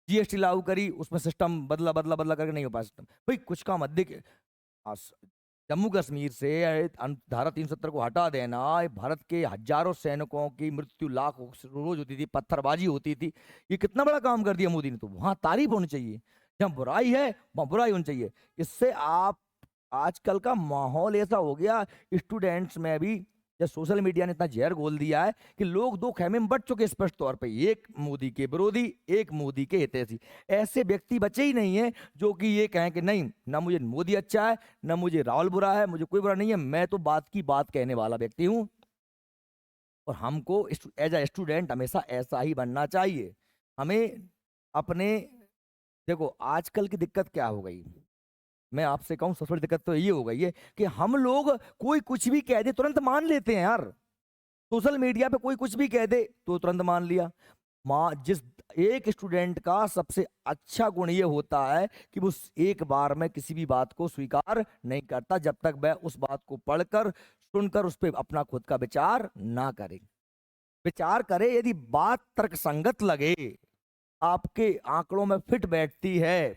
जीएसटी लागू करी, उसमें सिस्टम बदला बदला बदला करके नहीं हो पाया सिस्टम। भाई कुछ काम अधिक, जम्मू कश्मीर से धारा 370 को हटा देना, भारत के हजारों सैनिकों की मृत्यु लाख रोज होती थी, पत्थरबाजी होती थी, ये कितना बड़ा काम कर दिया मोदी ने। तो वहां तारीफ होनी चाहिए, जहां बुराई है वहां बुराई होनी चाहिए। इससे आप, आजकल का माहौल ऐसा हो गया स्टूडेंट्स में भी, जब सोशल मीडिया ने इतना जहर घोल दिया है कि लोग दो खेमे में बट चुके स्पष्ट तौर पे, एक मोदी के विरोधी, एक मोदी के हितैषी। ऐसे व्यक्ति बचे ही नहीं है जो कि ये कहें कि नहीं, ना मुझे मोदी अच्छा है, ना मुझे राहुल बुरा है, मुझे कोई बुरा नहीं है, मैं तो बात की बात कहने वाला व्यक्ति हूं। और हमको एज अ स्टूडेंट हमेशा ऐसा ही बनना चाहिए। हमें अपने, देखो आजकल की दिक्कत क्या हो गई, मैं आपसे कहूं सबसे बड़ी दिक्कत तो ये हो गई है कि हम लोग कोई कुछ भी कह दे तुरंत मान लेते हैं यार। सोशल मीडिया पे कोई कुछ भी कह दे तो तुरंत मान लिया। जिस एक स्टूडेंट का सबसे अच्छा गुण ये होता है कि वो एक बार में किसी भी बात को स्वीकार नहीं करता जब तक वह उस बात को पढ़कर सुनकर उस पर अपना खुद का विचार ना करे। विचार करे, यदि बात तर्कसंगत लगे, आपके आंकड़ों में फिट बैठती है,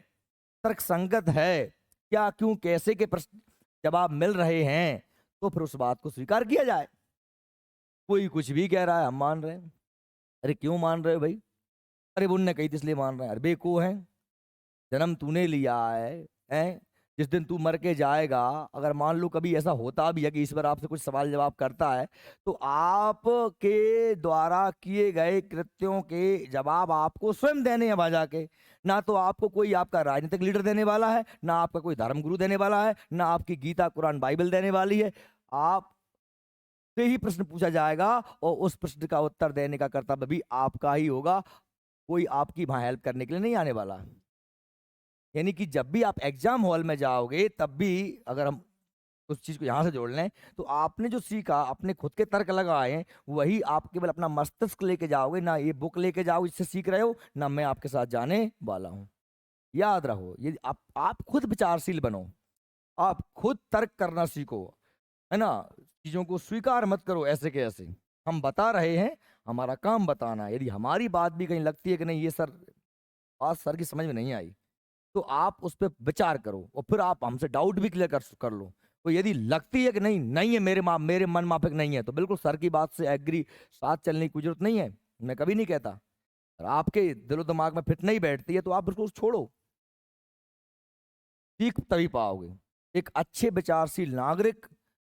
तर्कसंगत है, क्या क्यों कैसे के प्रश्न जवाब मिल रहे हैं, तो फिर उस बात को स्वीकार किया जाए। कोई कुछ भी कह रहा है हम मान रहे हैं। अरे क्यों मान रहे हो भाई? अरे वो उनने कही थी इसलिए मान रहे हैं। अरे बेको है, जन्म तूने लिया है, जिस दिन तू मर के जाएगा, अगर मान लो कभी ऐसा होता भी है कि ईश्वर आपसे कुछ सवाल जवाब करता है, तो आपके द्वारा किए गए कृत्यों के जवाब आपको स्वयं देने हैं वहां जाके। ना तो आपको कोई आपका राजनीतिक लीडर देने वाला है, ना आपका कोई धर्मगुरु देने वाला है, ना आपकी गीता कुरान बाइबल देने वाली है। आप से ही प्रश्न पूछा जाएगा और उस प्रश्न का उत्तर देने का कर्तव्य भी आपका ही होगा। कोई आपकी वहां हेल्प करने के लिए नहीं आने वाला। यानी कि जब भी आप एग्जाम हॉल में जाओगे, तब भी अगर हम उस चीज को यहां से जोड़ लें, तो आपने जो सीखा, अपने खुद के तर्क लगाए हैं, वही आप केवल अपना मस्तिष्क लेके जाओगे। ना ये बुक लेके जाओ जिससे सीख रहे हो, ना मैं आपके साथ जाने वाला हूं। याद रहो, ये आप खुद विचारशील बनो, आप खुद तर्क करना सीखो, है ना। चीजों को स्वीकार मत करो ऐसे के ऐसे। हम बता रहे हैं, हमारा काम बताना है। यदि हमारी बात भी कहीं लगती है कि नहीं ये सर, बात सर की समझ में नहीं आई, तो आप उस पर विचार करो और फिर आप हमसे डाउट भी क्लियर कर लो। तो यदि लगती है कि नहीं नहीं है, मेरे मन माफिक नहीं है, तो बिल्कुल सर की बात से एग्री, साथ चलने की जरूरत नहीं है। मैं कभी नहीं कहता। अगर आपके दिलो दिमाग में फिट नहीं बैठती है तो आप बिल्कुल छोड़ो। सीख तभी पाओगे, एक अच्छे विचारशील नागरिक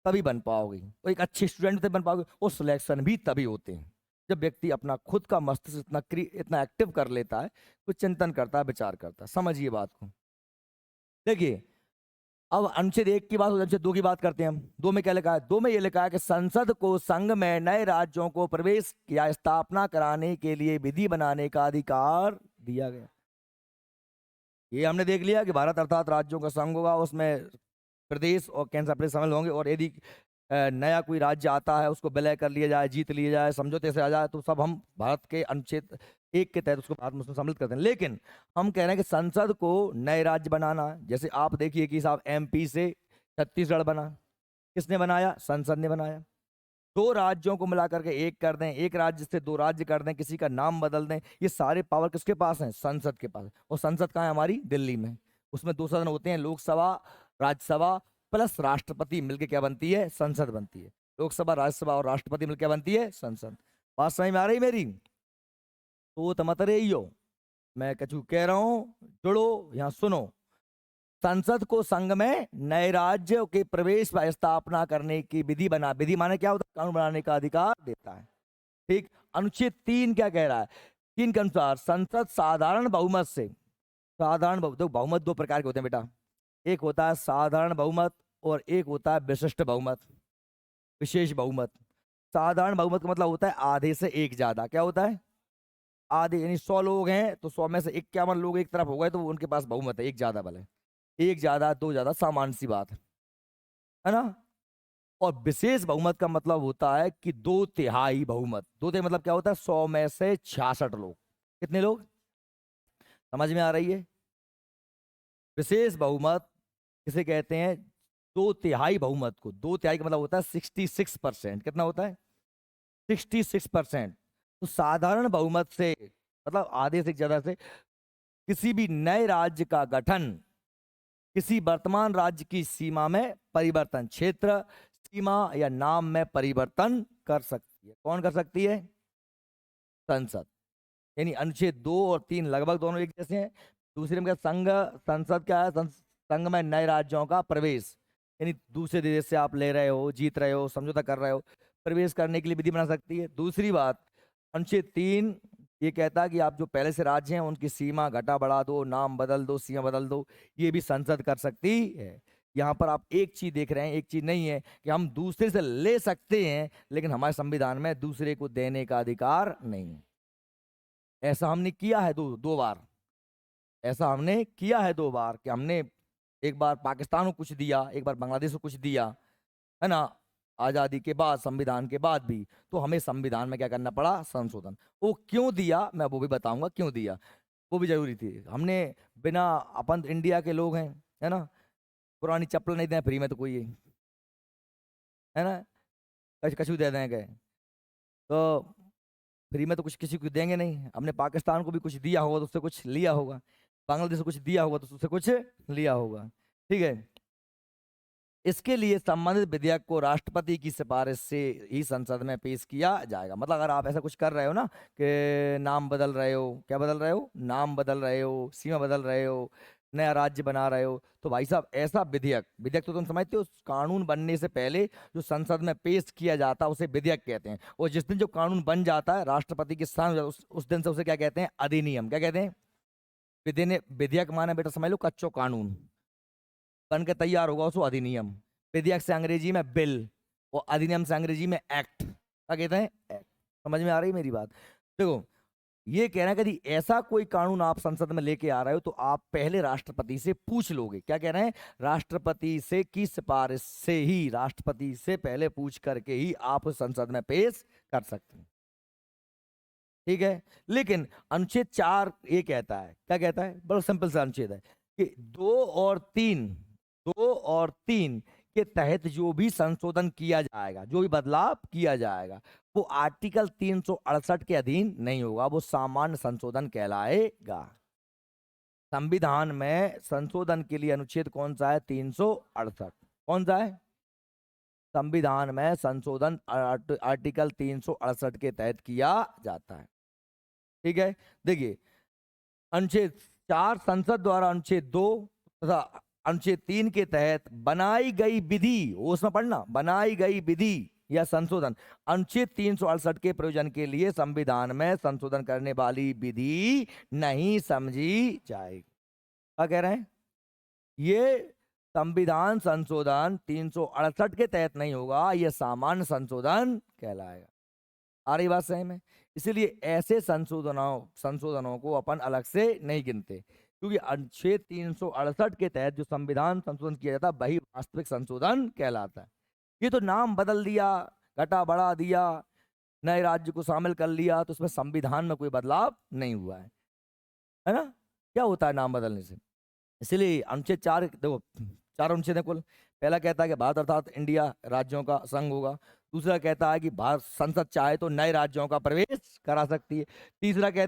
तभी बन पाओगे, और एक अच्छे स्टूडेंट तभी बन पाओगे। और सिलेक्शन भी तभी होते हैं जब व्यक्ति अपना खुद का मस्तिष्क इतना एक्टिव कर लेता है, कुछ चिंतन करता है, विचार करता है। समझिए बात को। देखिए, अब अनुच्छेद 1 की बात, अनुच्छेद 2 की बात करते हैं हम। 2 में क्या लिखा है? 2 में ये लिखा है कि संसद को संघ में नए राज्यों को प्रवेश या स्थापना कराने के लिए विधि बनाने का अधिकार दिया गया। ये हमने देख लिया कि भारत अर्थात राज्यों का संघ होगा, उसमें प्रदेश और केंद्र शासित शामिल होंगे। और यदि नया कोई राज्य आता है, उसको विलय कर लिया जाए, जीत लिया जाए, समझौते से आ जाए, तो सब हम भारत के अनुच्छेद 1 के तहत उसको भारत में सम्मिलित करते हैं। लेकिन हम कह रहे हैं कि संसद को नए राज्य बनाना है। जैसे आप देखिए कि साहब एमपी से छत्तीसगढ़ बना, किसने बनाया? संसद ने बनाया। दो राज्यों को मिलाकर के एक कर दें, एक राज्य से दो राज्य कर दें, किसी का नाम बदल दें, ये सारे पावर किसके पास हैं? संसद के पास। और संसद कहाँ है? हमारी दिल्ली में। उसमें 2 सदन होते हैं, लोकसभा, राज्यसभा प्लस राष्ट्रपति मिलकर क्या बनती है? संसद बनती है। लोकसभा, राज्यसभा और राष्ट्रपति मिलकर क्या बनती है? संसद। बात समझ में आ रही मेरी? तो मत रही हो, मैं कछु कह रहा हूं, जुड़ो, यहाँ सुनो। संसद को संघ में नए राज्य के प्रवेश व स्थापना करने की विधि माने क्या होता है? कानून बनाने का अधिकार देता है। ठीक। अनुच्छेद 3 क्या कह रहा है? 3 के अनुसार संसद साधारण बहुमत से, साधारण बहुमत, तो बहुमत 2 प्रकार के होते हैं बेटा, एक होता है साधारण बहुमत और एक होता है विशिष्ट बहुमत, विशेष बहुमत। साधारण बहुमत का मतलब होता है आधे से एक ज्यादा। क्या होता है? आधे, यानी 100 लोग हैं तो 100 में से 51 लोग एक तरफ हो गए तो उनके पास बहुमत है, एक ज्यादा। भले एक ज्यादा, 2 ज्यादा, सामान्य सी बात है ना। और विशेष बहुमत का मतलब होता है कि 2/3 बहुमत। 2/3 मतलब क्या होता है? 100 में से 66 लोग। कितने लोग? समझ में आ रही है? विशेष बहुमत किसे कहते हैं? 2/3 बहुमत को। 2/3 का मतलब होता है 66%। कितना होता है? 66%। तो साधारण बहुमत से मतलब आधे से ज्यादा से किसी भी नए राज्य का गठन किसी वर्तमान राज्य की सीमा में परिवर्तन, क्षेत्र सीमा या नाम में परिवर्तन कर सकती है। कौन कर सकती है? संसद। यानी अनुच्छेद 2 और 3 लगभग दोनों एक जैसे हैं। दूसरे में क्या? संघ। संसद क्या है? संघ में नए राज्यों का प्रवेश, यानी दूसरे देश से आप ले रहे हो, जीत रहे हो, समझौता कर रहे हो, प्रवेश करने के लिए विधि बना सकती है। दूसरी बात, अनुच्छेद 3 ये कहता है कि आप जो पहले से राज्य हैं उनकी सीमा घटा बढ़ा दो, नाम बदल दो, सीमा बदल दो, ये भी संसद कर सकती है। यहाँ पर आप एक चीज देख रहे हैं, एक चीज नहीं है कि हम दूसरे से ले सकते हैं, लेकिन हमारे संविधान में दूसरे को देने का अधिकार नहीं है। ऐसा हमने किया है दो दो बार। ऐसा हमने किया है 2 बार कि हमने एक बार पाकिस्तान को कुछ दिया, एक बार बांग्लादेश को कुछ दिया, है ना, आजादी के बाद, संविधान के बाद भी। तो हमें संविधान में क्या करना पड़ा? संशोधन। वो क्यों दिया मैं वो भी बताऊंगा, क्यों दिया, वो भी जरूरी थी। हमने बिना, अपन इंडिया के लोग हैं, है ना, पुरानी चप्पल नहीं दें फ्री में तो कोई है ना, कछु दे देंगे तो फ्री में तो कुछ किसी को देंगे नहीं। हमने पाकिस्तान को भी कुछ दिया होगा तो उससे कुछ लिया होगा, बांग्लादेश को कुछ दिया होगा तो उससे कुछ लिया होगा। ठीक है। इसके लिए संबंधित विधेयक को राष्ट्रपति की सिफारिश से ही संसद में पेश किया जाएगा। मतलब अगर आप ऐसा कुछ कर रहे हो ना कि नाम बदल रहे हो, क्या बदल रहे हो? नाम बदल रहे हो, सीमा बदल रहे हो, नया राज्य बना रहे हो, तो भाई साहब ऐसा विधेयक, विधेयक तो तुम समझते हो, कानून बनने से पहले जो संसद में पेश किया जाता है उसे विधेयक कहते हैं। और जिस दिन जो कानून बन जाता है, राष्ट्रपति के साथ उस दिन से उसे क्या कहते हैं? अधिनियम। क्या कहते हैं? विधेयक माने बेटा समझ लो कच्चो कानून, बन के तैयार होगा उसको अधिनियम। विधेयक से अंग्रेजी में बिल, और अधिनियम से अंग्रेजी में एक्ट। क्या कहते हैं? एक्ट। समझ में आ रही है मेरी बात? देखो, ये कहना है कि ऐसा कोई कानून आप संसद में लेके आ रहे हो तो आप पहले राष्ट्रपति से पूछ लोगे। क्या कह रहे हैं? राष्ट्रपति से की सिफारिश से ही, राष्ट्रपति से पहले पूछ करके ही आप संसद में पेश कर सकते हैं। ठीक है। लेकिन अनुच्छेद 4 ये कहता है, क्या कहता है? बड़ा सिंपल सा अनुच्छेद है कि 2 और 3 के तहत जो भी संशोधन किया जाएगा, जो भी बदलाव किया जाएगा, वो आर्टिकल 368 के अधीन नहीं होगा, वो सामान्य संशोधन कहलाएगा। संविधान में संशोधन के लिए अनुच्छेद कौन सा है? 368। कौन सा है? संविधान में संशोधन आर्टिकल 368 के तहत किया जाता है। ठीक है। देखिए, अनुच्छेद 4 संसद द्वारा अनुच्छेद 2 तथा अनुच्छेद 3 के तहत बनाई गई विधि, उसमें पढ़ना, बनाई गई विधि या संशोधन अनुच्छेद 368 के प्रयोजन के लिए संविधान में संशोधन करने वाली विधि नहीं समझी जाएगी। क्या कह रहे हैं? ये संविधान संशोधन 368 के तहत नहीं होगा, यह सामान्य संशोधन कहलाएगा। आ रही बात सही में? इसीलिए ऐसे संशोधनों को अपन अलग से नहीं गिनते, क्योंकि अनुच्छेद 368 के तहत जो संविधान संशोधन किया जाता है वही वास्तविक संशोधन कहलाता है। ये तो नाम बदल दिया, घटा बढ़ा दिया, नए राज्य को शामिल कर लिया, तो उसमें संविधान में कोई बदलाव नहीं हुआ है ना? क्या होता है नाम बदलने से? इसलिए अनुच्छेद 4, देखो 4 अनुच्छेद है कुल। पहला कहता है कि भारत अर्थात इंडिया राज्यों का संघ होगा। दूसरा कहता है कि भारत संसद चाहे तो नए राज्यों का प्रवेश करा सकती है। तीसरा क्या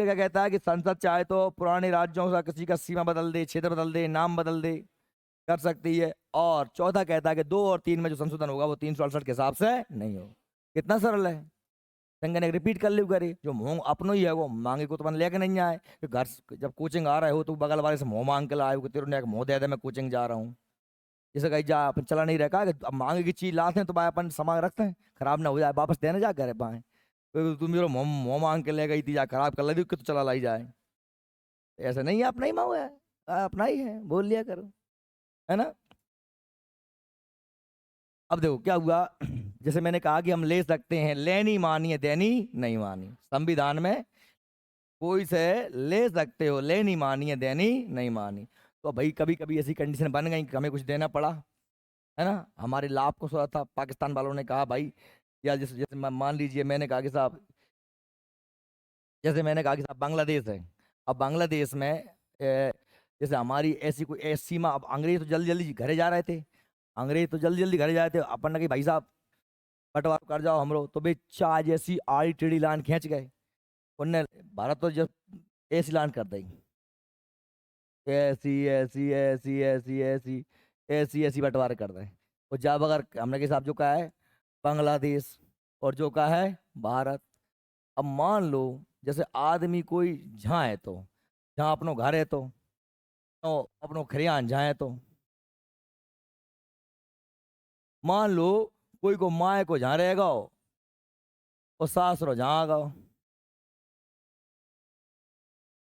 कहता है कि संसद चाहे तो पुराने राज्यों का किसी का सीमा बदल दे, क्षेत्र बदल दे, नाम बदल दे, कर सकती है। और चौथा कहता है कि 2 और 3 में जो संशोधन होगा वो 368 के हिसाब से नहीं हो। कितना सरल है। संगने रिपीट कर ली करे, जो मुंह अपनो ही है वो मांगे को तो मन लेके नहीं आए कि घर जब कोचिंग आ रहे हो तो बगल वाले से मुंह मांग के लाए हो कि तेरे ने मुंह दे दे मैं कोचिंग जा रहा हूँ। जैसे कहीं जा अपन चला नहीं रखा कि अब मांगे की चीज लाते हैं तो भाई अपन सामान रखते हैं, खराब ना हो जाए वापस देने जा करे पाए। तो तुम मेरे मुंह मांग के ले गई थी, जा खराब कर ली तो चला लाई जाए। ऐसा नहीं है, अपना ही माँ है, अपना ही है, बोल लिया करो, है ना? अब देखो क्या हुआ। जैसे मैंने कहा कि हम ले सकते हैं, लेनी मानी है, देनी नहीं मानी। संविधान में कोई से ले सकते हो, लेनी मानी है, देनी नहीं मानी। तो भाई कभी कभी ऐसी कंडीशन बन गई कि हमें कुछ देना पड़ा, है ना, हमारे लाभ को सोचा था। पाकिस्तान वालों ने कहा भाई, या जैसे जैसे मान लीजिए मैंने कहा कि साहब, जैसे मैंने कहा कि साहब बांग्लादेश है। अब बांग्लादेश में जैसे हमारी ऐसी कोई सीमा, अब अंग्रेज तो जल्दी जल्दी घरे जा रहे थे, अंग्रेज तो जल्दी जल्दी घरे जा रहे थे, अपन ने कि भाई साहब बंटवारा कर जाओ हमरो, तो बे चाह जैसी आड़ी टेढ़ी लाइन खींच गए। उनने भारत तो जब ऐसी लाइन कर दी, ऐसी ऐसी ऐसी ऐसी ऐसी ऐसी ऐसी बंटवारे कर दें। और जब अगर हमने के हिसाब जो कहा है बांग्लादेश, और जो कहा है भारत। अब मान लो जैसे आदमी कोई जहाँ है, तो जहाँ अपनो घर है, तो अपनो खरियान जहाँ है, तो मान लो कोई को माए को जहाँ रहेगा हो, और सास रो जहाँ आगा हो।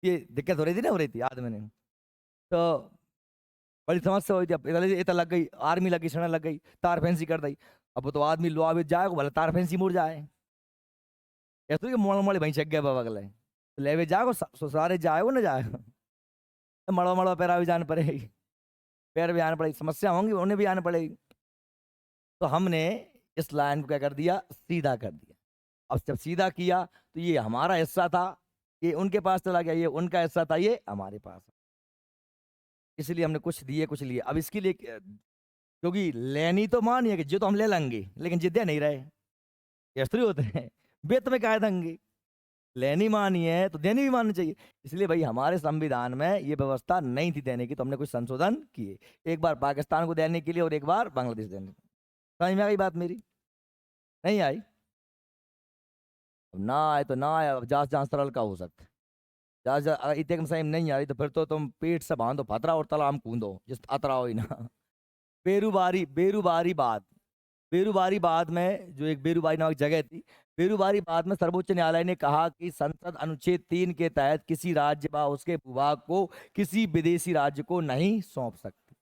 ये दिक्कत हो रही थी ना, हो रही थी आदमी ने, तो बड़ी समस्या हुई थी। अब इतना लग गई, आर्मी लगी, सेना लग गई, तार फैंसी कर दी। अब वो तो आदमी लो आवे जाए भले तार फैंसी मुड़ जाए, ऐसा कि मोड़ मोड़ वहीं चक गया बाबा गले, तो लेवे जाओ ससुरारे जाए वो ना जाए। तो मड़वा मड़वा पैरा भी जान पड़ेगी, पैर भी आने पड़ेगी, समस्या होंगी, उन्हें भी आने पड़ेगी। तो हमने इस लाइन को क्या कर दिया, सीधा कर दिया। अब जब सीधा किया तो ये हमारा हिस्सा था, ये उनके पास चला गया, ये उनका हिस्सा था, ये हमारे पास। इसलिए हमने कुछ दिए कुछ लिए। अब इसके लिए क्योंकि लेनी तो मानिए कि जो तो हम ले लेंगे, लेकिन जिद्दे नहीं रहे, ऐसे थोड़ी होते हैं। बेत में क्या देंगे, लेनी मानी है तो देनी भी माननी चाहिए। इसलिए भाई हमारे संविधान में ये व्यवस्था नहीं थी देने की, तो हमने कुछ संशोधन किए, एक बार पाकिस्तान को देने के लिए और एक बार बांग्लादेश देने के लिए। समझ में आ गई बात मेरी? नहीं आई? अब ना आए तो ना आए, अब जांच जांच सरल का हो सकता है। अगर इतने सही नहीं आ रही, तो फिर तो तुम पेट से बांधो फतरा और तालाब कूदो, जिस अतरा हो ही ना। बेरुबारी बेरुबारी बाद, बेरुबारी बाद में जो एक बेरुबारी नामक जगह थी, बेरुबारी बाद में सर्वोच्च न्यायालय ने कहा कि संसद अनुच्छेद 3 के तहत किसी राज्य व उसके भूभाग को किसी विदेशी राज्य को नहीं सौंप सकती।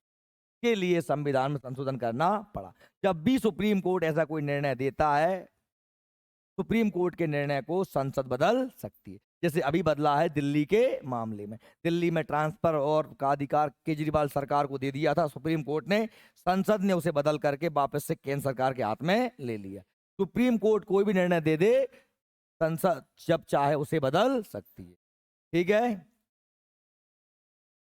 के लिए संविधान में संशोधन करना पड़ा। जब भी सुप्रीम कोर्ट ऐसा कोई निर्णय देता है, सुप्रीम कोर्ट के निर्णय को संसद बदल सकती है। जैसे अभी बदला है दिल्ली के मामले में, दिल्ली में ट्रांसफर और का अधिकार केजरीवाल सरकार को दे दिया था सुप्रीम कोर्ट ने, संसद ने उसे बदल करके वापस से केंद्र सरकार के हाथ में ले लिया। सुप्रीम कोर्ट कोई भी निर्णय दे दे, संसद जब चाहे उसे बदल सकती है। ठीक है।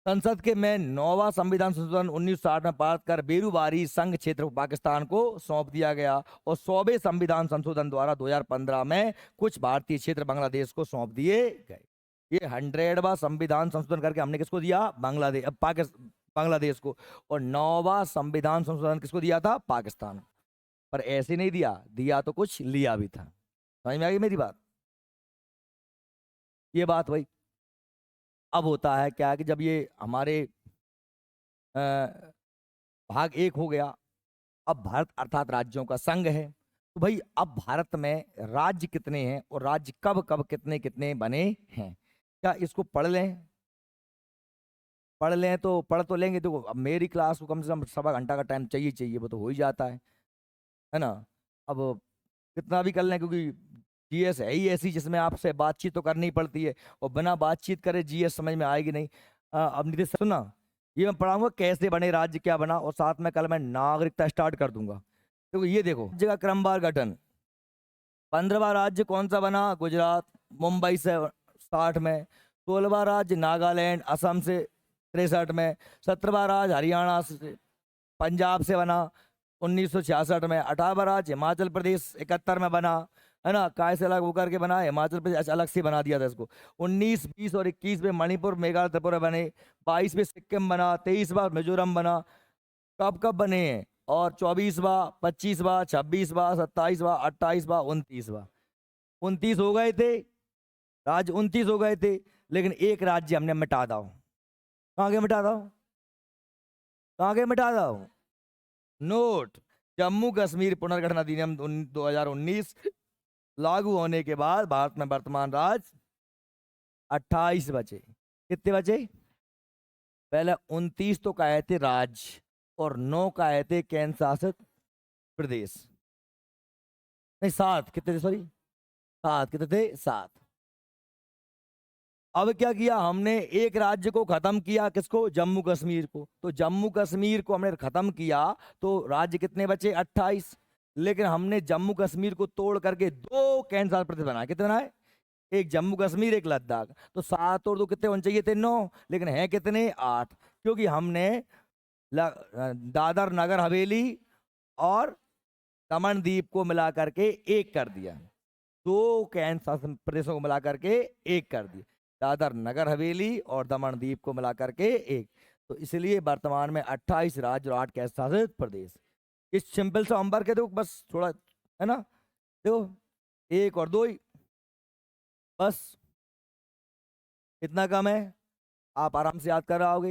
संसद के में 9वां संविधान संशोधन 1960 में पास कर बेरूबारी संघ क्षेत्र पाकिस्तान को सौंप दिया गया, और 100वें संविधान संशोधन द्वारा 2015 में कुछ भारतीय क्षेत्र बांग्लादेश को सौंप दिए गए। ये 100वां संविधान संशोधन करके हमने किसको दिया, बांग्लादेश, बांग्लादेश को। और 9वां संविधान संशोधन किसको दिया था, पाकिस्तान। पर ऐसे नहीं दिया, दिया तो कुछ लिया भी था। समझ में आ गई मेरी बात? ये बात भाई, अब होता है क्या कि जब ये हमारे भाग एक हो गया, अब भारत अर्थात राज्यों का संघ है, तो भाई अब भारत में राज्य कितने हैं और राज्य कब कब कितने कितने बने हैं, क्या इसको पढ़ लें? पढ़ लें तो पढ़ तो लेंगे। देखो अब मेरी क्लास को कम से कम सवा घंटा का टाइम चाहिए चाहिए, वो तो हो ही जाता है ना। अब कितना भी कर लें, क्योंकि जीएस है ही ऐसी जिसमें आपसे बातचीत तो करनी पड़ती है, और बिना बातचीत करे जीएस समझ में आएगी नहीं। अब नीतीश सुना, ये मैं पढ़ाऊंगा कैसे बने राज्य, क्या बना, और साथ में कल मैं नागरिकता स्टार्ट कर दूंगा। तो ये देखो जगह क्रमवार गठन, 15वां राज्य कौन सा बना, गुजरात, मुंबई से 60 में। 16वां राज्य नागालैंड असम से 63 में। 17वां राज्य हरियाणा से, पंजाब से बना 1966 में। 18वां राज्य हिमाचल प्रदेश 71 में बना, है ना, काय से अलग होकर के बना, हिमाचल प्रदेश अलग से बना दिया था इसको। 19, 20 और 21 में मणिपुर मेघालय त्रिपुरा बने। 22 में सिक्किम बना। 23वां मिजोरम बना। कब कब बने हैं, और 24वां, 25वां, 26वां, 27वां, 28वां, 29वां। 29 हो गए थे राज्य, 29 हो गए थे, लेकिन एक राज्य हमने मिटा दो। कहाँ के मिटा दो, कहाँ के मिटा दो? नोट, जम्मू कश्मीर पुनर्गठन अधिनियम 2019 लागू होने के बाद भारत में वर्तमान राज्य 28 बचे। कितने बचे? पहले 29 तो कहे थे राज्य, और 9 कहे थे केंद्र शासित प्रदेश। नहीं 7, कितने थे, सॉरी 7, कितने थे, 7। अब क्या किया हमने, एक राज्य को खत्म किया, किसको, जम्मू कश्मीर को। तो जम्मू कश्मीर को हमने खत्म किया तो राज्य कितने बचे, 28। लेकिन हमने जम्मू कश्मीर को तोड़ करके दो केंद्र शासित प्रदेश बनाए। कितने बनाए, एक जम्मू कश्मीर एक लद्दाख। तो 7 और 2 कितने होने चाहिए थे, 9, लेकिन है कितने, 8। क्योंकि हमने दादर नगर हवेली और दमन द्वीप को मिला करके एक कर दिया, दो केंद्र शासित प्रदेशों को मिला करके एक कर दिया, दादर नगर हवेली और दमन द्वीप को मिला करके एक। तो इसलिए वर्तमान में 28 राज्य और 8 केंद्र शासित प्रदेश। इस सिंपल सा अंबर के, देखो बस थोड़ा, है ना, देखो 1 और 2 ही, बस इतना कम है, आप आराम से याद कर रहे होगे।